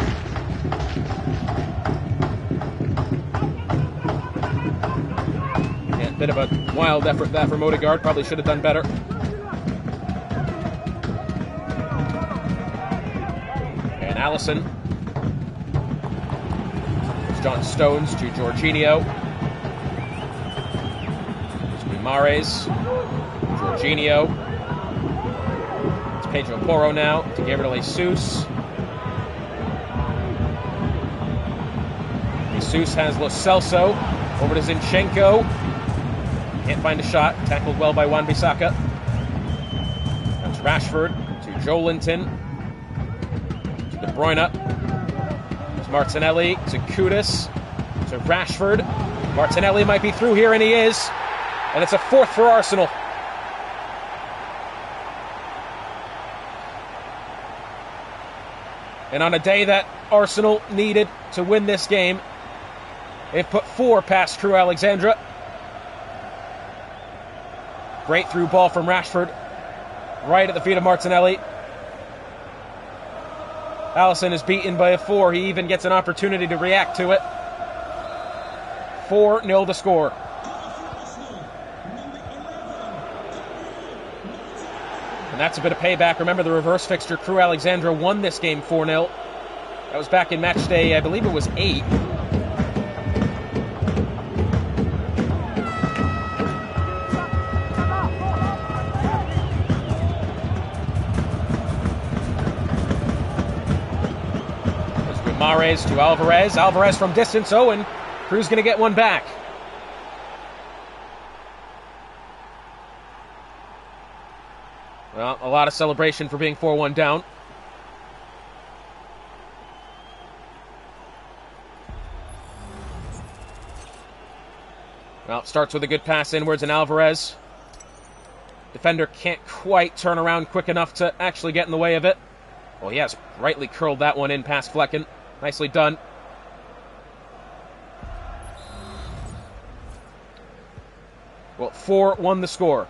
Speaker 1: Yeah, a bit of a wild effort that from Odegaard. Probably should have done better. And Allison. It's John Stones to Jorginho. It's Guimaraes. Jorginho. Pedro Porro now to Gabriel Jesus. Jesus has Lo Celso over to Zinchenko. Can't find a shot. Tackled well by Wan-Bissaka. That's Rashford to Joelinton. To De Bruyne. It's Martinelli to Kudus. To Rashford. Martinelli might be through here, and he is. And it's a fourth for Arsenal. And on a day that Arsenal needed to win this game, they've put 4 past Crew Alexandra. Great through ball from Rashford, right at the feet of Martinelli. Allison is beaten by a 4. He even gets an opportunity to react to it. 4-0 to score.
Speaker 2: Arsenal, number
Speaker 1: And that's a bit of payback. Remember the reverse fixture, Crewe Alexandra won this game 4-0. That was back in match day, I believe it was 8. Mares to Alvarez. Alvarez from distance. Owen. Crewe's going to get one back. Well, a lot of celebration for being 4-1 down. Well, it starts with a good pass inwards, and Alvarez. Defender can't quite turn around quick enough to actually get in the way of it. Well, he has rightly curled that one in past Flecken. Nicely done. Well, 4-1 the score.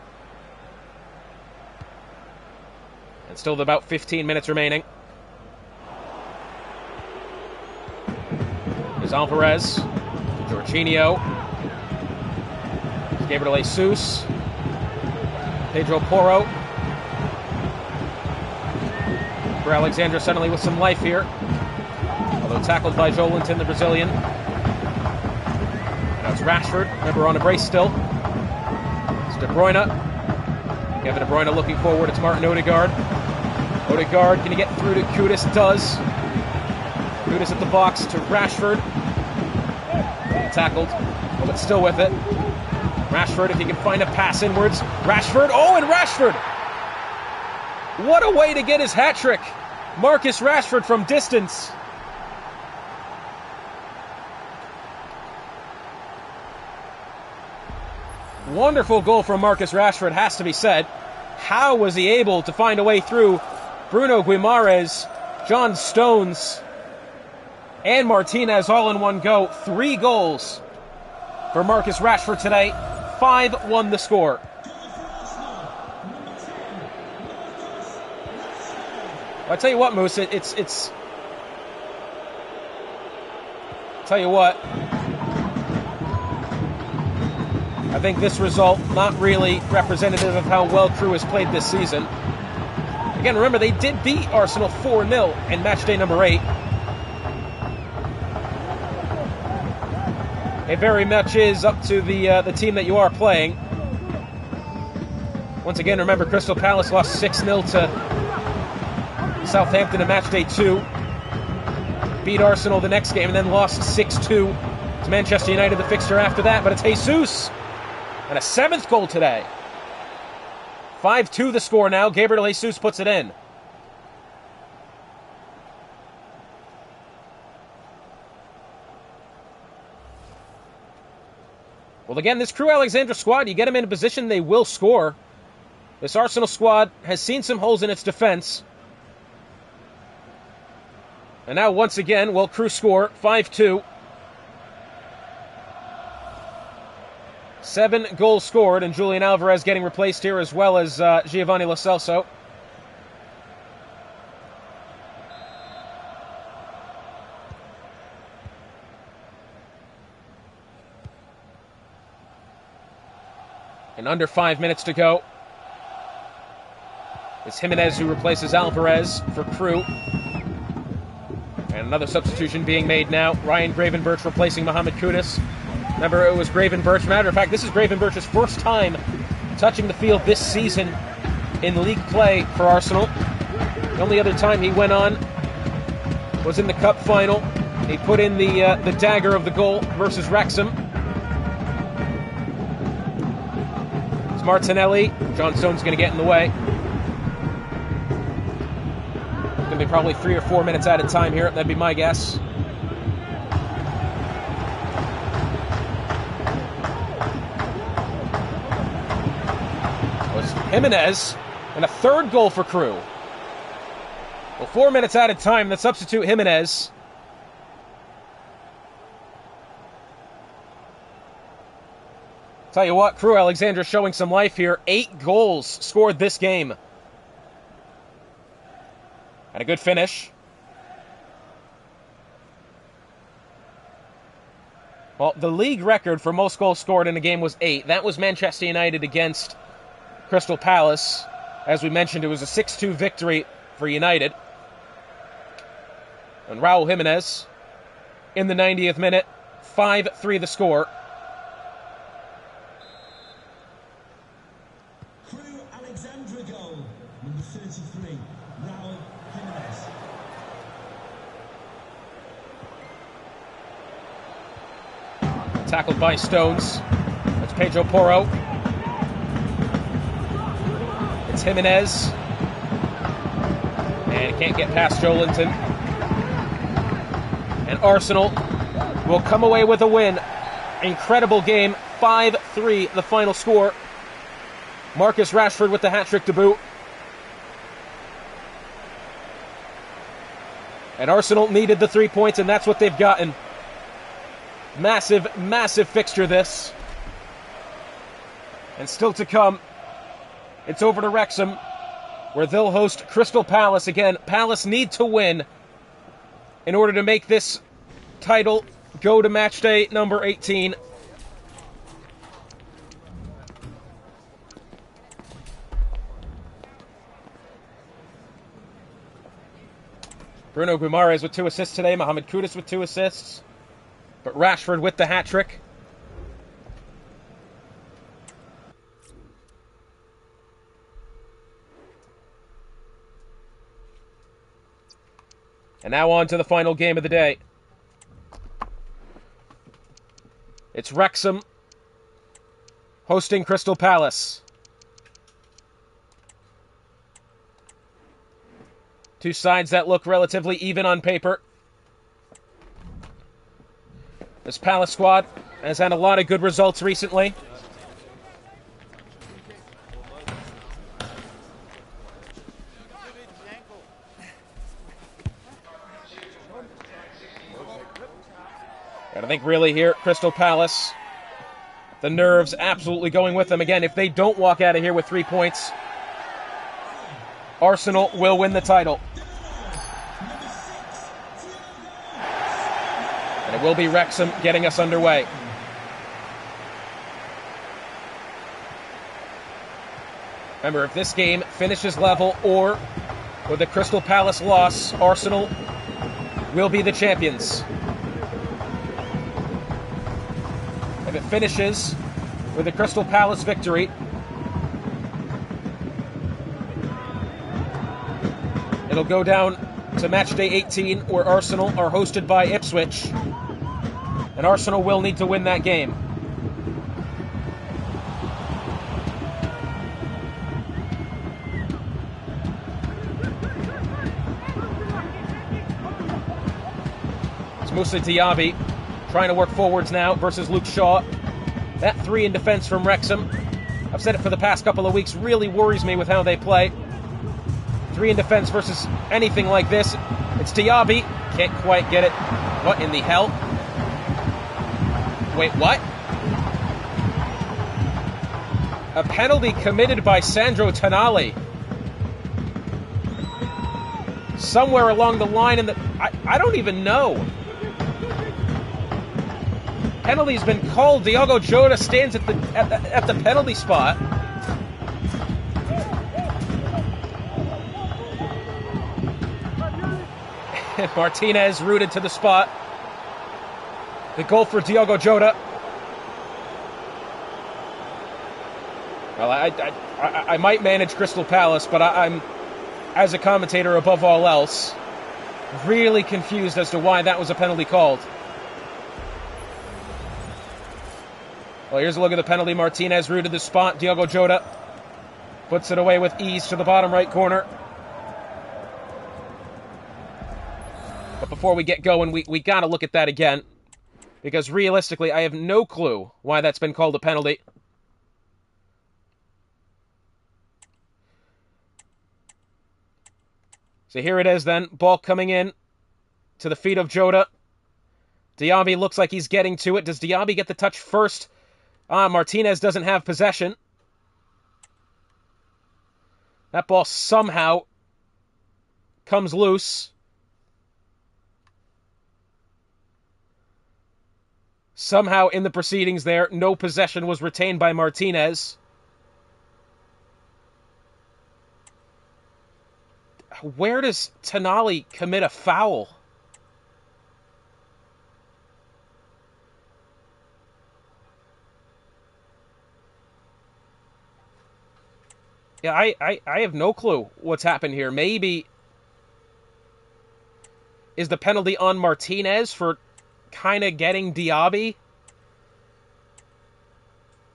Speaker 1: And still about 15 minutes remaining. There's Alvarez. Jorginho. Gabriel Jesus. Pedro Porro. For Alexandra suddenly with some life here. Although tackled by Joelinton, the Brazilian. Now it's Rashford. Remember on a brace still. It's De Bruyne. Kevin De Bruyne looking forward. It's Martin Odegaard. Odegaard, can he get through to Kudus? Does. Kudus at the box to Rashford. Tackled, but still with it. Rashford, if he can find a pass inwards. Rashford, oh, and Rashford! What a way to get his hat trick. Marcus Rashford from distance. Wonderful goal from Marcus Rashford, has to be said. How was he able to find a way through Bruno Guimaraes, John Stones, and Martinez all in one go? 3 goals for Marcus Rashford today. 5-1 the score. I tell you what, Moose, it's tell you what, I think this result not really representative of how well Crewe has played this season. Again, remember, they did beat Arsenal 4-0 in match day number 8. It very much is up to the team that you are playing. Once again, remember, Crystal Palace lost 6-0 to Southampton in match day 2. Beat Arsenal the next game and then lost 6-2 to Manchester United, the fixture after that. But it's Jesus. And a 7th goal today. 5-2 the score now. Gabriel Jesus puts it in. Well, again, this Crewe Alexandra squad, you get them in a position, they will score. This Arsenal squad has seen some holes in its defense. And now, once again, will Crewe score 5-2. 7 goals scored, and Julian Alvarez getting replaced here, as well as Giovanni Lo Celso. And under 5 minutes to go. It's Jimenez who replaces Alvarez for Crewe. And another substitution being made now. Ryan Gravenberch replacing Mohamed Kudus. Remember, it was Gravenberch. Matter of fact, this is Gravenberch's first time touching the field this season in league play for Arsenal. The only other time he went on was in the cup final. He put in the dagger of the goal versus Wrexham. It's Martinelli. John Stone's going to get in the way. It's going to be probably 3 or 4 minutes out of time here. That'd be my guess. Jimenez, and a 3rd goal for Crewe. Well, 4 minutes out of time, the substitute Jimenez. Tell you what, Crewe Alexandra showing some life here. 8 goals scored this game. And a good finish. Well, the league record for most goals scored in a game was 8. That was Manchester United against Crystal Palace As we mentioned, it was a 6-2 victory for United. And Raul Jimenez in the 90th minute, 5-3 the score.
Speaker 2: Crew Alexandra goal, number 33, Raul Jimenez.
Speaker 1: Tackled by Stones. That's Pedro Porro. It's Jimenez. And can't get past Joelinton. And Arsenal will come away with a win. Incredible game. 5-3 the final score. Marcus Rashford with the hat-trick debut. And Arsenal needed the 3 points, and that's what they've gotten. Massive, massive fixture this. And still to come, it's over to Wrexham, where they'll host Crystal Palace. Again, Palace need to win in order to make this title go to matchday number 18. Bruno Guimaraes with 2 assists today, Mohamed Kudus with 2 assists, but Rashford with the hat-trick. And now on to the final game of the day. It's Wrexham hosting Crystal Palace. Two sides that look relatively even on paper. This Palace squad has had a lot of good results recently. And I think really here, Crystal Palace, the nerves absolutely going with them. Again, if they don't walk out of here with 3 points, Arsenal will win the title. And it will be Wrexham getting us underway. Remember, if this game finishes level or with a Crystal Palace loss, Arsenal will be the champions. If it finishes with a Crystal Palace victory, it'll go down to matchday 18, where Arsenal are hosted by Ipswich, and Arsenal will need to win that game. It's Moussa Diaby trying to work forwards now versus Luke Shaw. That 3 in defense from Wrexham, I've said it for the past couple of weeks, really worries me with how they play. 3 in defense versus anything like this. It's Diaby. Can't quite get it. What in the hell? Wait, what? A penalty committed by Sandro Tonali. Somewhere along the line in the... I don't even know. Penalty's been called. Diogo Jota stands at the penalty spot. Martinez rooted to the spot. The goal for Diogo Jota. Well, I might manage Crystal Palace, but I'm, as a commentator above all else, really confused as to why that was a penalty called. Well, here's a look at the penalty. Martinez rooted the spot. Diogo Jota puts it away with ease to the bottom right corner. But before we get going, we got to look at that again, because realistically, I have no clue why that's been called a penalty. So here it is then. Ball coming in to the feet of Jota. Diaby looks like he's getting to it. Does Diaby get the touch first? Martinez doesn't have possession. That ball somehow comes loose. Somehow in the proceedings there, no possession was retained by Martinez. Where does Tonali commit a foul? Yeah, I have no clue what's happened here. Maybe is the penalty on Martinez for kind of getting Diaby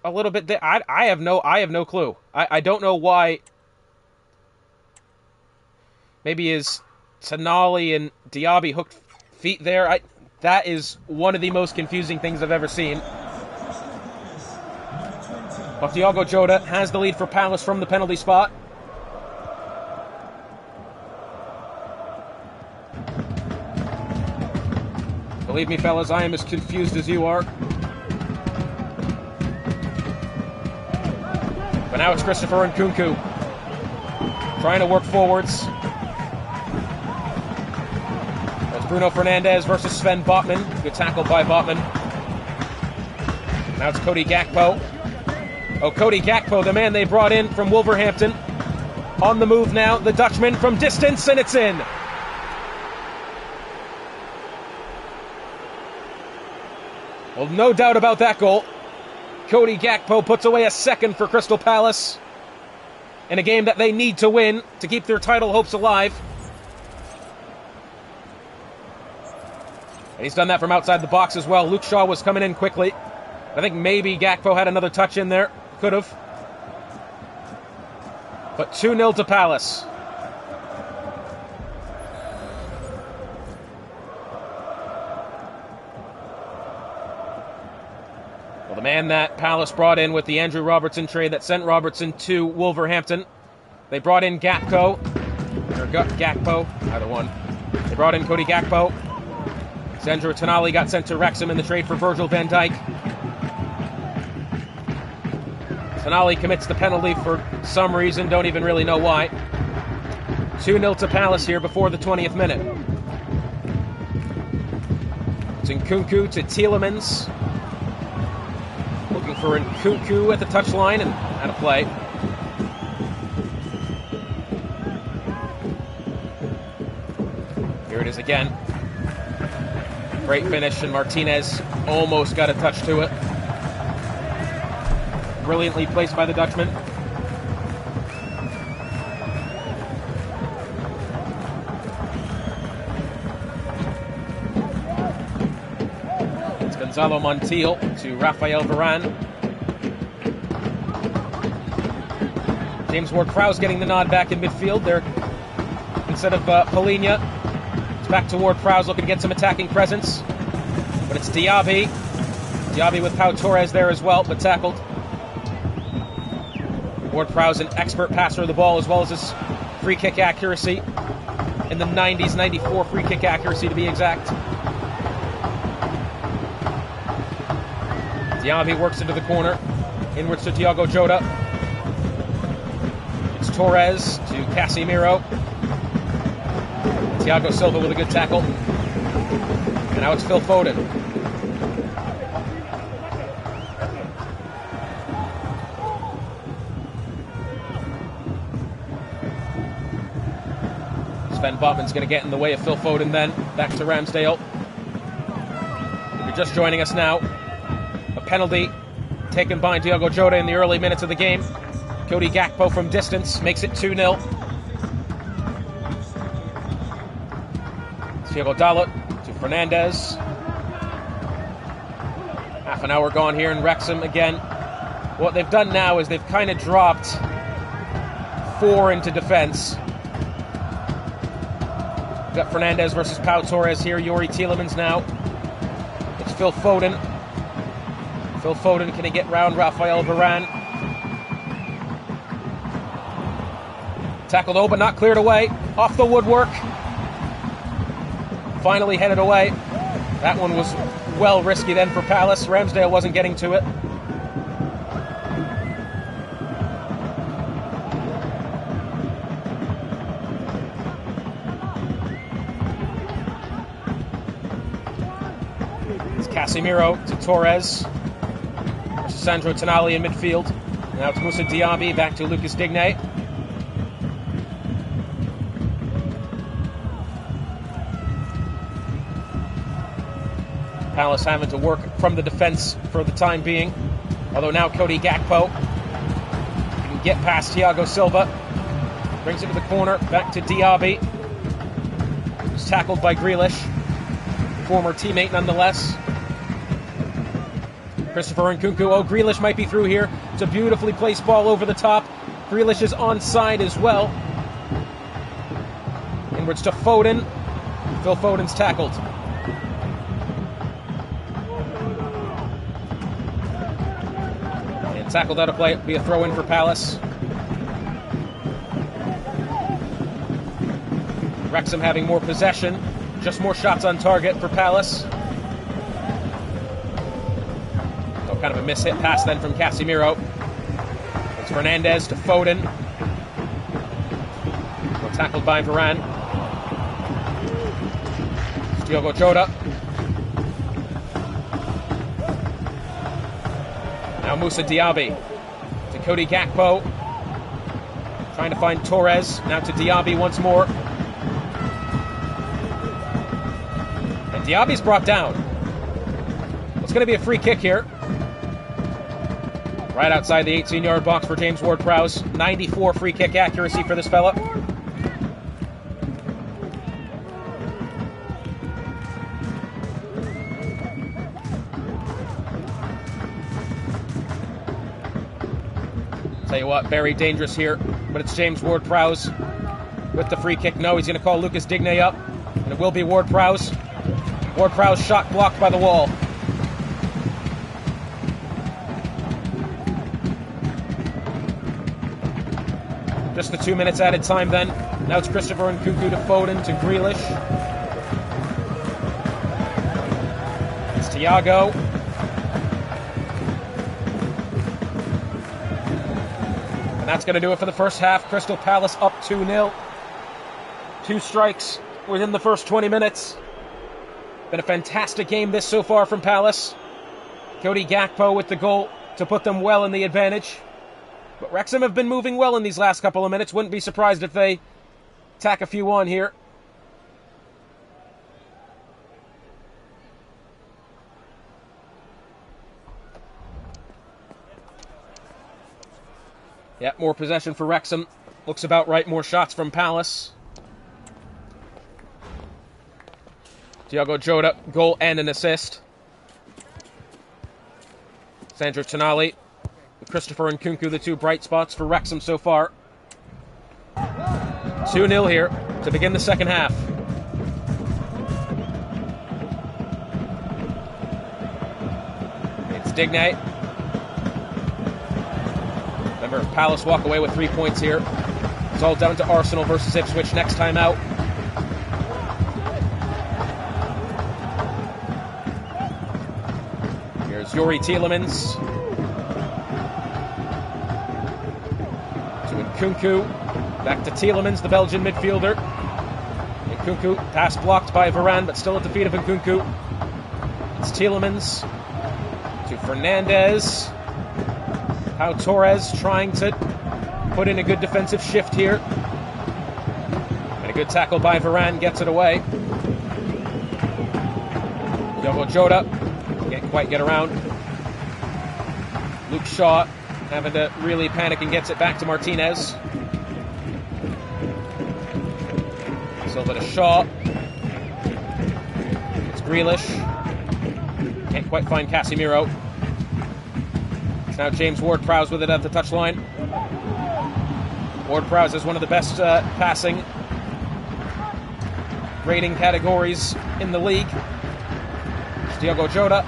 Speaker 1: a little bit there? I have no clue. I don't know why. Maybe is Tonali and Diaby hooked feet there? That is one of the most confusing things I've ever seen. But Diogo Jota has the lead for Palace from the penalty spot. Believe me, fellas, I am as confused as you are. But now it's Christopher Nkunku trying to work forwards. That's Bruno Fernandes versus Sven Botman. Good tackle by Botman. Now it's Cody Gakpo. Oh, Cody Gakpo, the man they brought in from Wolverhampton. On the move now, the Dutchman from distance, and it's in. Well, no doubt about that goal. Cody Gakpo puts away a second for Crystal Palace in a game that they need to win to keep their title hopes alive. And he's done that from outside the box as well. Luke Shaw was coming in quickly. I think maybe Gakpo had another touch in there. Could have. But 2-0 to Palace. Well, the man that Palace brought in with the Andrew Robertson trade that sent Robertson to Wolverhampton, they brought in Gakpo, either one. They brought in Cody Gakpo. Sandro Tonali got sent to Wrexham in the trade for Virgil van Dijk. Tonali commits the penalty for some reason, don't even really know why. 2-0 to Palace here before the 20th minute. It's Nkunku to Tielemans. Looking for Nkunku at the touchline and out of play. Here it is again. Great finish, and Martinez almost got a touch to it. Brilliantly placed by the Dutchman. It's Gonzalo Montiel to Rafael Varane. James Ward-Prowse getting the nod back in midfield there. Instead of Palhinha, it's back to Ward-Prowse looking to get some attacking presence. But it's Diaby. Diaby with Pau Torres there as well, but tackled. Ward-Prowse, an expert passer of the ball, as well as his free kick accuracy. In the 90s, 94 free kick accuracy to be exact. Diaby works into the corner. Inwards to Diogo Jota. It's Torres to Casemiro. Thiago Silva with a good tackle. And now it's Phil Foden. Sven Botman's going to get in the way of Phil Foden then. Back to Ramsdale. If you're just joining us now, a penalty taken by Diogo Jota in the early minutes of the game. Cody Gakpo from distance makes it 2-0. Thiago Dalot to Fernandes. Half an hour gone here in Wrexham again. What they've done now is they've kind of dropped 4 into defense. We've got Fernandes versus Pau Torres here. Youri Tielemans now. It's Phil Foden. Phil Foden, can he get round Rafael Varane? Tackled, but not cleared away. Off the woodwork. Finally headed away. That one was well risky then for Palace. Ramsdale wasn't getting to it. It's Casemiro to Torres. Versus Sandro Tonali in midfield. Now it's Moussa Diaby back to Lucas Digne. Palace having to work from the defense for the time being. Although now Cody Gakpo can get past Thiago Silva. Brings it to the corner, back to Diaby. He's tackled by Grealish. Former teammate nonetheless. Christopher Nkunku. Oh, Grealish might be through here. It's a beautifully placed ball over the top. Grealish is onside as well. Inwards to Foden. Phil Foden's tackled. And tackled out of play. It'll be a throw-in for Palace. Wrexham having more possession. Just more shots on target for Palace. So kind of a miss-hit pass then from Casemiro. It's Fernandez to Foden. Well, tackled by Varane. Diogo Jota. Now Moussa Diaby to Cody Gakpo. Trying to find Torres. Now to Diaby once more. And Diaby's brought down. It's going to be a free kick here. Right outside the 18-yard box for James Ward-Prowse. 94 free kick accuracy for this fella. Tell you what, very dangerous here, but it's James Ward-Prowse with the free kick. No, he's going to call Lucas Digne up, and it will be Ward-Prowse. Ward-Prowse shot blocked by the wall. Just the 2 minutes added time then. Now it's Christopher Nkunku to Foden to Grealish. It's Thiago. And that's going to do it for the first half. Crystal Palace up 2-0. 2 strikes within the first 20 minutes. Been a fantastic game this so far from Palace. Cody Gakpo with the goal to put them well in the advantage. But Wrexham have been moving well in these last couple of minutes. Wouldn't be surprised if they tack a few on here. Yeah, more possession for Wrexham. Looks about right. More shots from Palace. Diogo Jota, goal and an assist. Sandro Tonali, Christopher Nkunku, the 2 bright spots for Wrexham so far. 2-0 here to begin the second half. It's Digne. Remember, if Palace walk away with 3 points here, it's all down to Arsenal versus Ipswich next time out. Here's Youri Tielemans. To Nkunku. Back to Tielemans, the Belgian midfielder. Nkunku, pass blocked by Varane, but still at the feet of Nkunku. It's Tielemans. To Fernandez. Pau Torres trying to put in a good defensive shift here. And a good tackle by Varane gets it away. Diogo Jota can't quite get around. Luke Shaw having to really panic and gets it back to Martinez. Silva to Shaw. It's Grealish. Can't quite find Casemiro. Now James Ward-Prowse with it at the touchline. Ward-Prowse is one of the best passing rating categories in the league. It's Diogo Jota.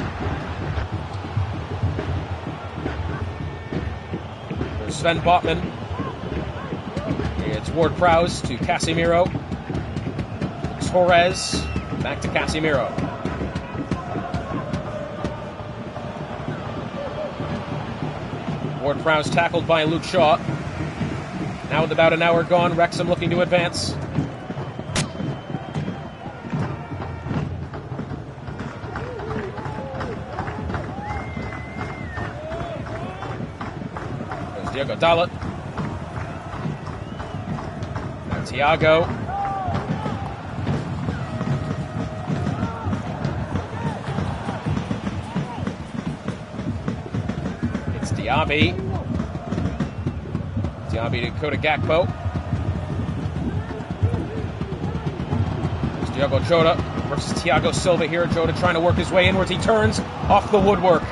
Speaker 1: There's Sven Botman. It's Ward-Prowse to Casemiro. Torres back to Casemiro. Ward-Prowse tackled by Luke Shaw. Now with about an hour gone, Wrexham looking to advance. There's Diogo Dalot. Now Thiago. Diaby. Diaby to Dakota Gakpo. There's Diogo Jota versus Thiago Silva here. Jota trying to work his way inwards. He turns off the woodwork.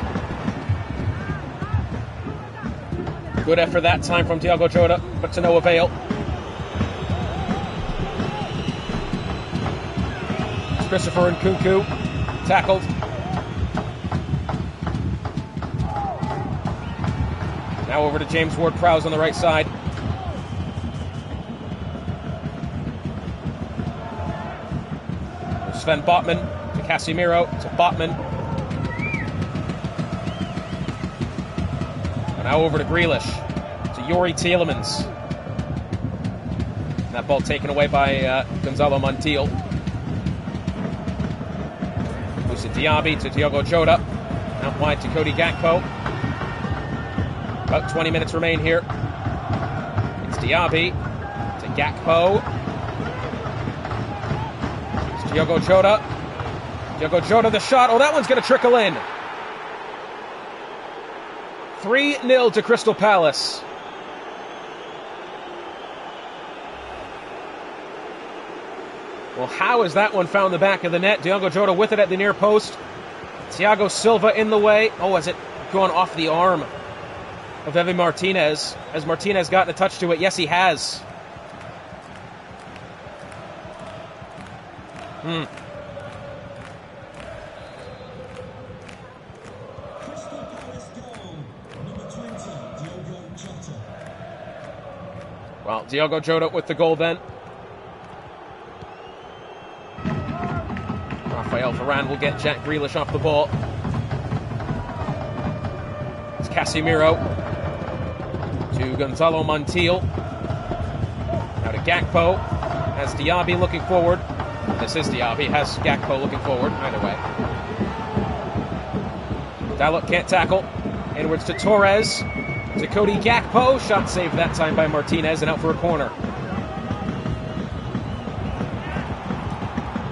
Speaker 1: Good effort that time from Diogo Jota, but to no avail. It's Christopher Nkunku tackled. Now over to James Ward-Prowse on the right side. Sven Botman to Casemiro to Botman. And now over to Grealish to Yuri Tielemans. And that ball taken away by Gonzalo Montiel. Moves to Diaby to Diogo Jota. Out wide to Cody Gakpo. About 20 minutes remain here. It's Diaby to Gakpo. It's Diogo Jota. Diogo Jota, the shot. Oh, that one's going to trickle in. 3-0 to Crystal Palace. Well, how has that one found the back of the net? Diogo Jota with it at the near post. Thiago Silva in the way. Oh, has it gone off the arm of Evan Martinez? Has Martinez gotten a touch to it? Yes, he has.
Speaker 2: Crystal Palace goal, number 20, Diogo Jota.
Speaker 1: Well, Diogo Jota with the goal then. Rafael Varane will get Jack Grealish off the ball. It's Casemiro to Gonzalo Montiel. Now to Gakpo. Has Diaby looking forward. This is Diaby. Has Gakpo looking forward. Either way. Dalot can't tackle. Inwards to Torres. To Cody Gakpo. Shot saved that time by Martinez and out for a corner.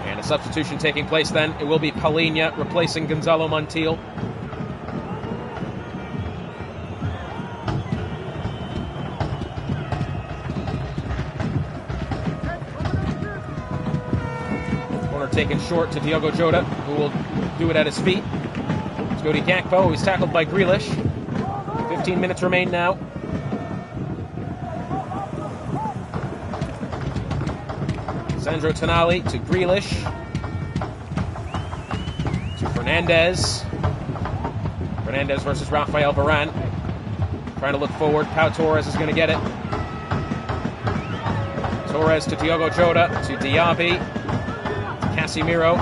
Speaker 1: And a substitution taking place then. It will be Palhinha replacing Gonzalo Montiel. Taken short to Diogo Jota, who will do it at his feet. Let's go to Gakpo. He's tackled by Grealish. 15 minutes remain now. Sandro Tonali to Grealish. To Fernandez. Fernandez versus Rafael Varane. Trying to look forward. Pau Torres is going to get it. Torres to Diogo Jota. To Diaby. Casemiro,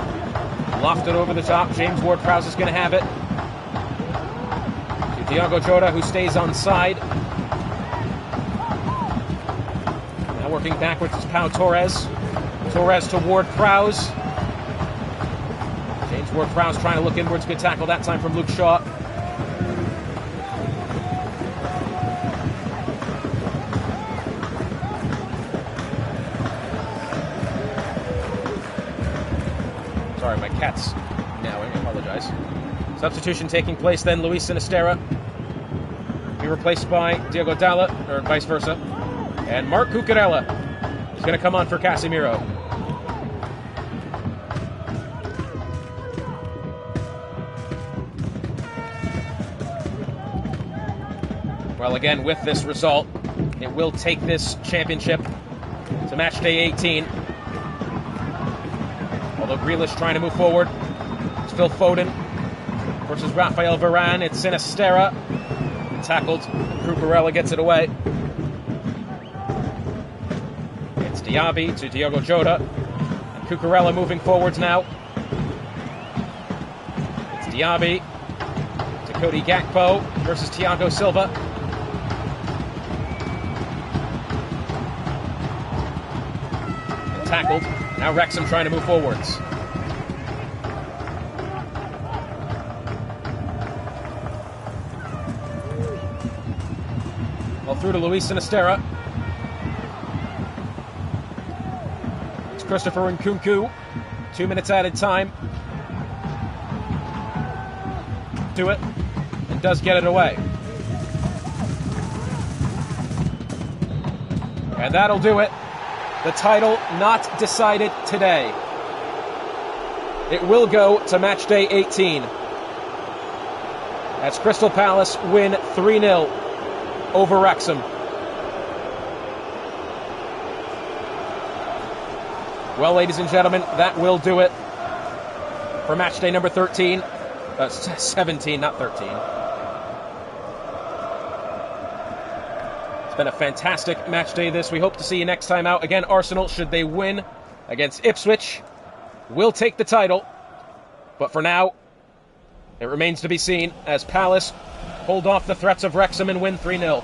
Speaker 1: lofted over the top. James Ward-Prowse is going to have it. To Diogo Jota, who stays on side. Now working backwards is Pau Torres. Torres to Ward-Prowse. James Ward-Prowse trying to look inwards. Good tackle that time from Luke Shaw. Sorry, my cat's meowing. I apologize. Substitution taking place then. Luis Sinisterra be replaced by Diogo Dalot, or vice versa. And Marc Cucurella is going to come on for Casemiro. Well, again, with this result, it will take this championship to matchday 18. Although Grealish trying to move forward. It's Phil Foden versus Rafael Varane. It's Sinisterra. Tackled. Cucurella gets it away. It's Diaby to Diogo Jota. And Cucurella moving forwards now. It's Diaby to Cody Gakpo versus Thiago Silva. And tackled. Now Wrexham trying to move forwards. Well, through to Luis Sinisterra. It's Christopher Nkunku. 2 minutes added time. Do it. And does get it away. And that'll do it. The title not decided today. It will go to Matchday 18. As Crystal Palace win 3-0 over Wrexham. Well, ladies and gentlemen, that will do it for Matchday number 13. 17, not 13. It's been a fantastic match day this. We hope to see you next time out. Again, Arsenal, should they win against Ipswich, will take the title. But for now, it remains to be seen as Palace hold off the threats of Wrexham and win 3-0.